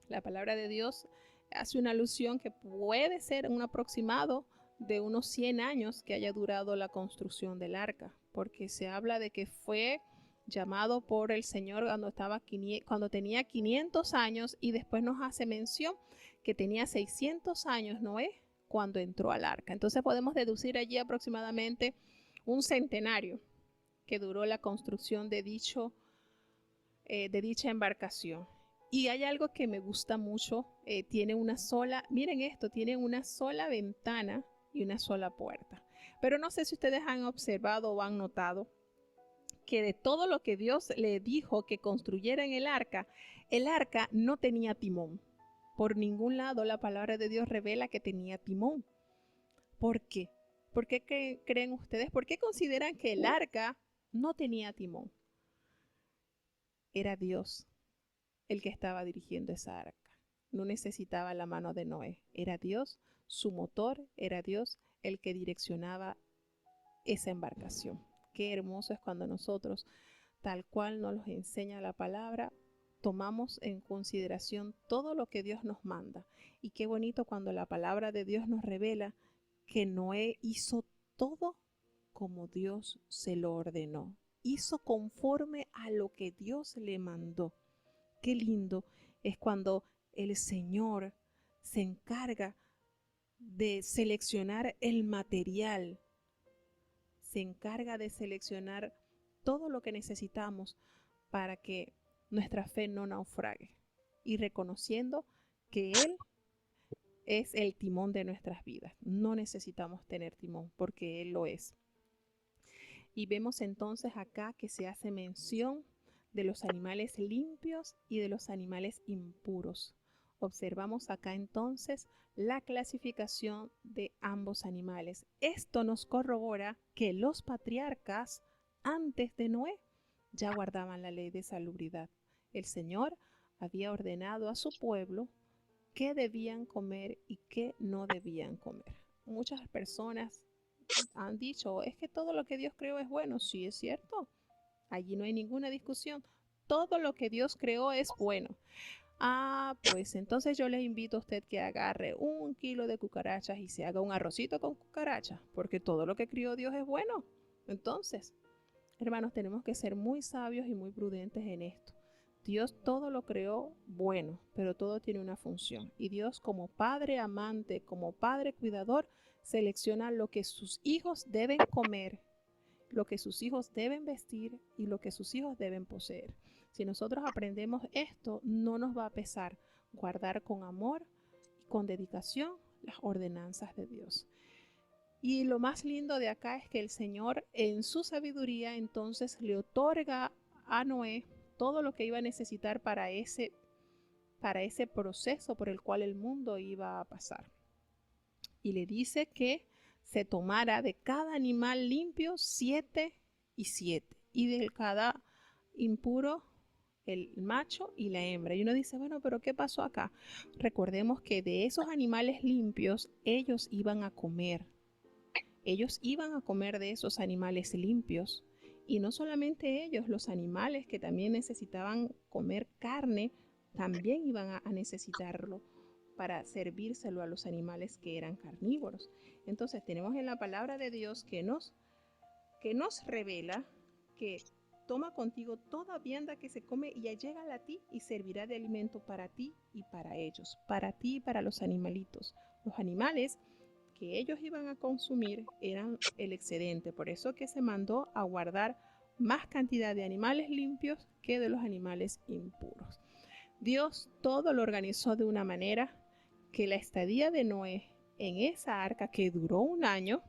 La palabra de Dios hace una alusión que puede ser un aproximado de unos 100 años que haya durado la construcción del arca, porque se habla de que fue llamado por el Señor cuando tenía 500 años, y después nos hace mención que tenía 600 años Noé cuando entró al arca. Entonces podemos deducir allí aproximadamente un centenario que duró la construcción de dicha embarcación. Y hay algo que me gusta mucho, tiene una sola ventana y una sola puerta. Pero no sé si ustedes han observado o han notado que de todo lo que Dios le dijo que construyera en el arca no tenía timón. Por ningún lado la palabra de Dios revela que tenía timón. ¿Por qué? ¿Por qué creen ustedes? ¿Por qué consideran que el arca no tenía timón? Era Dios el que estaba dirigiendo esa arca. No necesitaba la mano de Noé. Era Dios, su motor, era Dios el que direccionaba esa embarcación. Qué hermoso es cuando nosotros, tal cual nos los enseña la palabra, tomamos en consideración todo lo que Dios nos manda. Y qué bonito cuando la palabra de Dios nos revela que Noé hizo todo como Dios se lo ordenó. Hizo conforme a lo que Dios le mandó. Qué lindo es cuando el Señor se encarga de seleccionar el material, se encarga de seleccionar todo lo que necesitamos para que nuestra fe no naufrague, y reconociendo que Él es el timón de nuestras vidas. No necesitamos tener timón porque Él lo es. Y vemos entonces acá que se hace mención de los animales limpios y de los animales impuros. Observamos acá entonces la clasificación de ambos animales. Esto nos corrobora que los patriarcas antes de Noé ya guardaban la ley de salubridad. El Señor había ordenado a su pueblo qué debían comer y qué no debían comer. Muchas personas han dicho, es que todo lo que Dios creó es bueno. Sí, es cierto. Allí no hay ninguna discusión. Todo lo que Dios creó es bueno. Pues entonces yo les invito a usted que agarre 1 kilo de cucarachas y se haga un arrocito con cucarachas, porque todo lo que crió Dios es bueno. Entonces, hermanos, tenemos que ser muy sabios y muy prudentes en esto. Dios todo lo creó bueno, pero todo tiene una función. Y Dios, como Padre amante, como Padre cuidador, selecciona lo que sus hijos deben comer, lo que sus hijos deben vestir y lo que sus hijos deben poseer. Si nosotros aprendemos esto, no nos va a pesar guardar con amor y con dedicación las ordenanzas de Dios. Y lo más lindo de acá es que el Señor, en su sabiduría, entonces le otorga a Noé todo lo que iba a necesitar para ese proceso por el cual el mundo iba a pasar. Y le dice que se tomara de cada animal limpio 7 y 7, y de cada impuro el macho y la hembra. Y uno dice, bueno, pero ¿qué pasó acá? Recordemos que de esos animales limpios ellos iban a comer. Ellos iban a comer de esos animales limpios. Y no solamente ellos, los animales que también necesitaban comer carne, también iban a necesitarlo para servírselo a los animales que eran carnívoros. Entonces tenemos en la palabra de Dios que nos revela que toma contigo toda vianda que se come y allégala a ti y servirá de alimento para ti y para ellos, para ti y para los animalitos. Los animales que ellos iban a consumir eran el excedente, por eso que se mandó a guardar más cantidad de animales limpios que de los animales impuros. Dios todo lo organizó de una manera que la estadía de Noé en esa arca, que duró 1 año,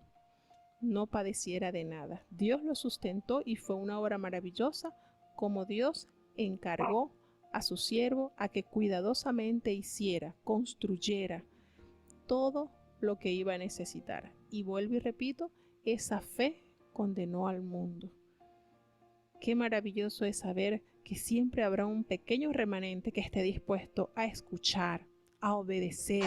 no padeciera de nada. Dios lo sustentó y fue una obra maravillosa, como Dios encargó a su siervo a que cuidadosamente hiciera, construyera todo lo que iba a necesitar. Y vuelvo y repito, esa fe condenó al mundo. Qué maravilloso es saber que siempre habrá un pequeño remanente que esté dispuesto a escuchar, a obedecer,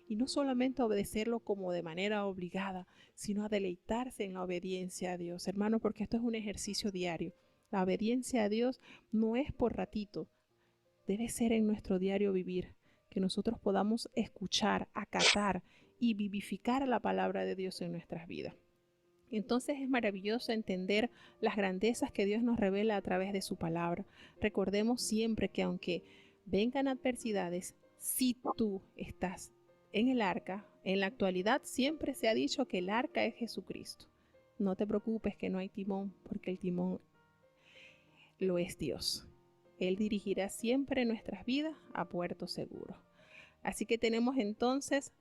y no solamente a obedecerlo como de manera obligada, sino a deleitarse en la obediencia a Dios, hermano, porque esto es un ejercicio diario. La obediencia a Dios no es por ratito, debe ser en nuestro diario vivir, que nosotros podamos escuchar, acatar y vivificar la palabra de Dios en nuestras vidas. Entonces es maravilloso entender las grandezas que Dios nos revela a través de su palabra. Recordemos siempre que aunque vengan adversidades, si tú estás en el arca, en la actualidad siempre se ha dicho que el arca es Jesucristo. No te preocupes que no hay timón, porque el timón lo es Dios. Él dirigirá siempre nuestras vidas a puerto seguro. Así que tenemos entonces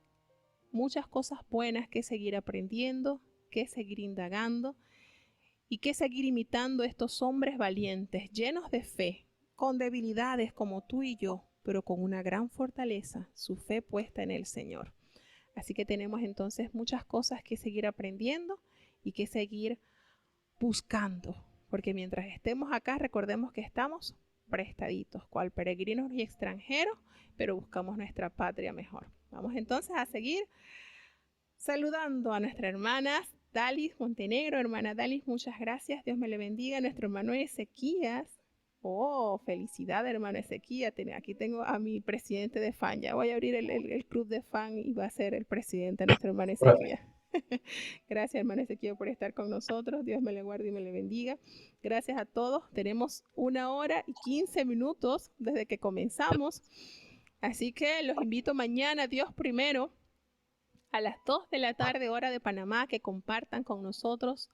muchas cosas buenas que seguir aprendiendo, que seguir indagando y que seguir imitando a estos hombres valientes, llenos de fe, con debilidades como tú y yo, pero con una gran fortaleza, su fe puesta en el Señor. Así que tenemos entonces muchas cosas que seguir aprendiendo y que seguir buscando, porque mientras estemos acá, recordemos que estamos prestaditos, cual peregrinos y extranjeros, pero buscamos nuestra patria mejor. Vamos entonces a seguir saludando a nuestra hermana Dalis Montenegro. Hermana Dalis, muchas gracias. Dios me le bendiga. Nuestro hermano Ezequías. Oh, felicidad, hermano Ezequías. Aquí tengo a mi presidente de fan. Ya voy a abrir el club de fan y va a ser el presidente, nuestro hermano Ezequías. Gracias, hermano Ezequías, por estar con nosotros. Dios me le guarde y me le bendiga. Gracias a todos. Tenemos 1 hora y 15 minutos desde que comenzamos. Así que los invito mañana, Dios primero, a las 2 de la tarde, hora de Panamá, que compartan con nosotros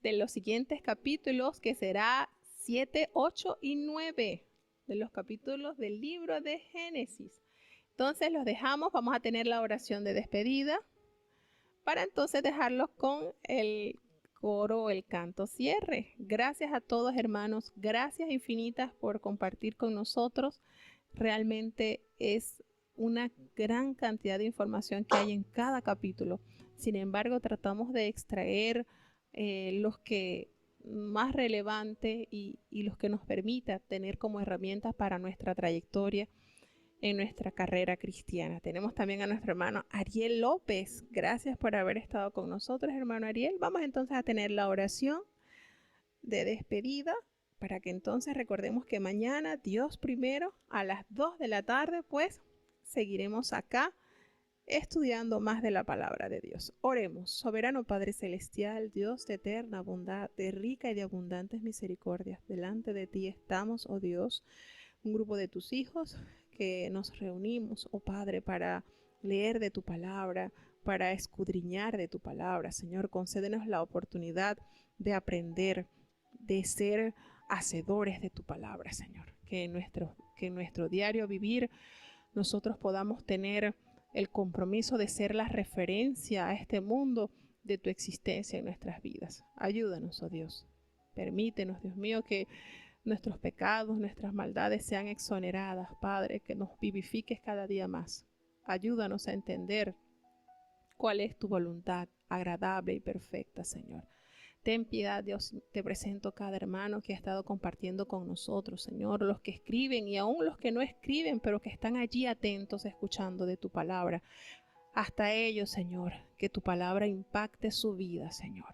de los siguientes capítulos, que será 7, 8 y 9 de los capítulos del libro de Génesis. Entonces los dejamos, vamos a tener la oración de despedida para entonces dejarlos con el coro, el canto cierre. Gracias a todos, hermanos, gracias infinitas por compartir con nosotros. Realmente es una gran cantidad de información que hay en cada capítulo. Sin embargo, tratamos de extraer los que más relevantes y los que nos permita tener como herramientas para nuestra trayectoria en nuestra carrera cristiana. Tenemos también a nuestro hermano Ariel López. Gracias por haber estado con nosotros, hermano Ariel. Vamos entonces a tener la oración de despedida, para que entonces recordemos que mañana, Dios primero, a las 2 de la tarde, pues seguiremos acá estudiando más de la palabra de Dios. Oremos. Soberano Padre Celestial, Dios de eterna bondad, de rica y de abundantes misericordias, delante de ti estamos, oh Dios, un grupo de tus hijos que nos reunimos, oh Padre, para leer de tu palabra, para escudriñar de tu palabra. Señor, concédenos la oportunidad de aprender, de ser hacedores de tu palabra, Señor. Que en nuestro diario vivir nosotros podamos tener el compromiso de ser la referencia a este mundo de tu existencia en nuestras vidas. Ayúdanos, oh Dios. Permítenos, Dios mío, que nuestros pecados, nuestras maldades sean exoneradas, Padre, que nos vivifiques cada día más. Ayúdanos a entender cuál es tu voluntad agradable y perfecta, Señor. Ten piedad, Dios, te presento cada hermano que ha estado compartiendo con nosotros, Señor, los que escriben y aún los que no escriben, pero que están allí atentos escuchando de tu palabra. Hasta ellos, Señor, que tu palabra impacte su vida, Señor.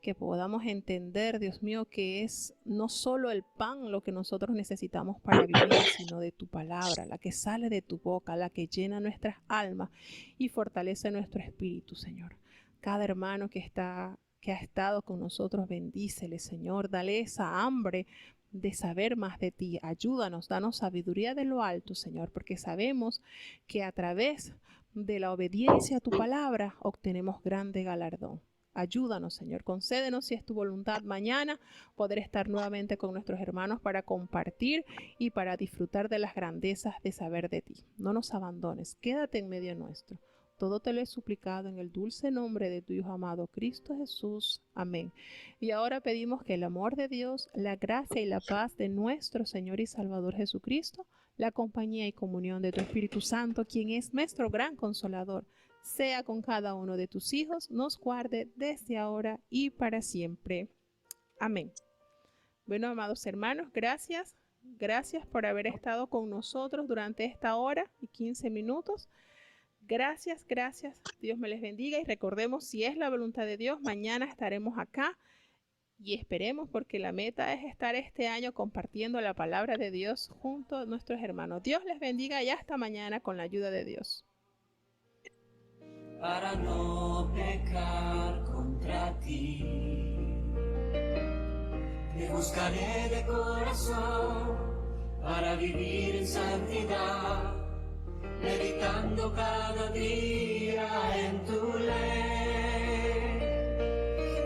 Que podamos entender, Dios mío, que es no solo el pan lo que nosotros necesitamos para vivir, sino de tu palabra, la que sale de tu boca, la que llena nuestras almas y fortalece nuestro espíritu, Señor. Cada hermano que ha estado con nosotros, bendícele, Señor. Dale esa hambre de saber más de ti. Ayúdanos, danos sabiduría de lo alto, Señor, porque sabemos que a través de la obediencia a tu palabra obtenemos grande galardón. Ayúdanos, Señor. Concédenos, si es tu voluntad, mañana poder estar nuevamente con nuestros hermanos para compartir y para disfrutar de las grandezas de saber de ti. No nos abandones. Quédate en medio nuestro. Todo te lo he suplicado en el dulce nombre de tu Hijo amado, Cristo Jesús. Amén. Y ahora pedimos que el amor de Dios, la gracia y la paz de nuestro Señor y Salvador Jesucristo, la compañía y comunión de tu Espíritu Santo, quien es nuestro gran consolador, sea con cada uno de tus hijos, nos guarde desde ahora y para siempre. Amén. Bueno, amados hermanos, gracias. Gracias por haber estado con nosotros durante esta hora y 15 minutos. Gracias, gracias. Dios me les bendiga y recordemos, si es la voluntad de Dios, mañana estaremos acá y esperemos, porque la meta es estar este año compartiendo la palabra de Dios junto a nuestros hermanos. Dios les bendiga y hasta mañana con la ayuda de Dios. Para no pecar contra ti, te buscaré de corazón para vivir en santidad, meditando cada día en tu ley.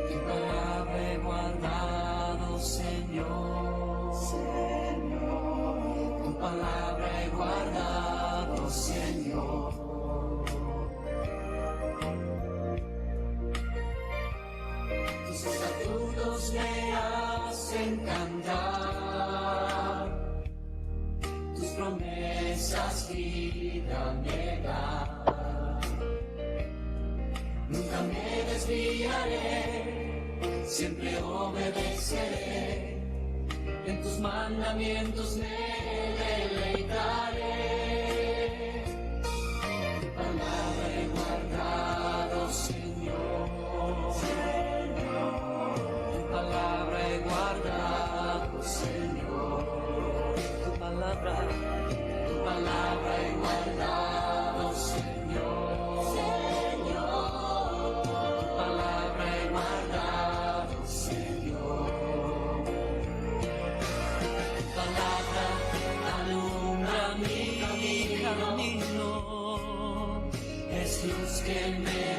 Tu palabra he guardado, Señor. Tu palabra he guardado, Señor. Tus estatutos me hacen cantar, tus promesas vida me dan. Nunca me desviaré, siempre obedeceré, en tus mandamientos me deleitaré. Tu palabra he guardado, Señor. Tu palabra he guardado, Señor. Tu palabra he guardado, Señor. Tu palabra he guardado, Señor. Tu palabra alumbra mi camino, es luz que me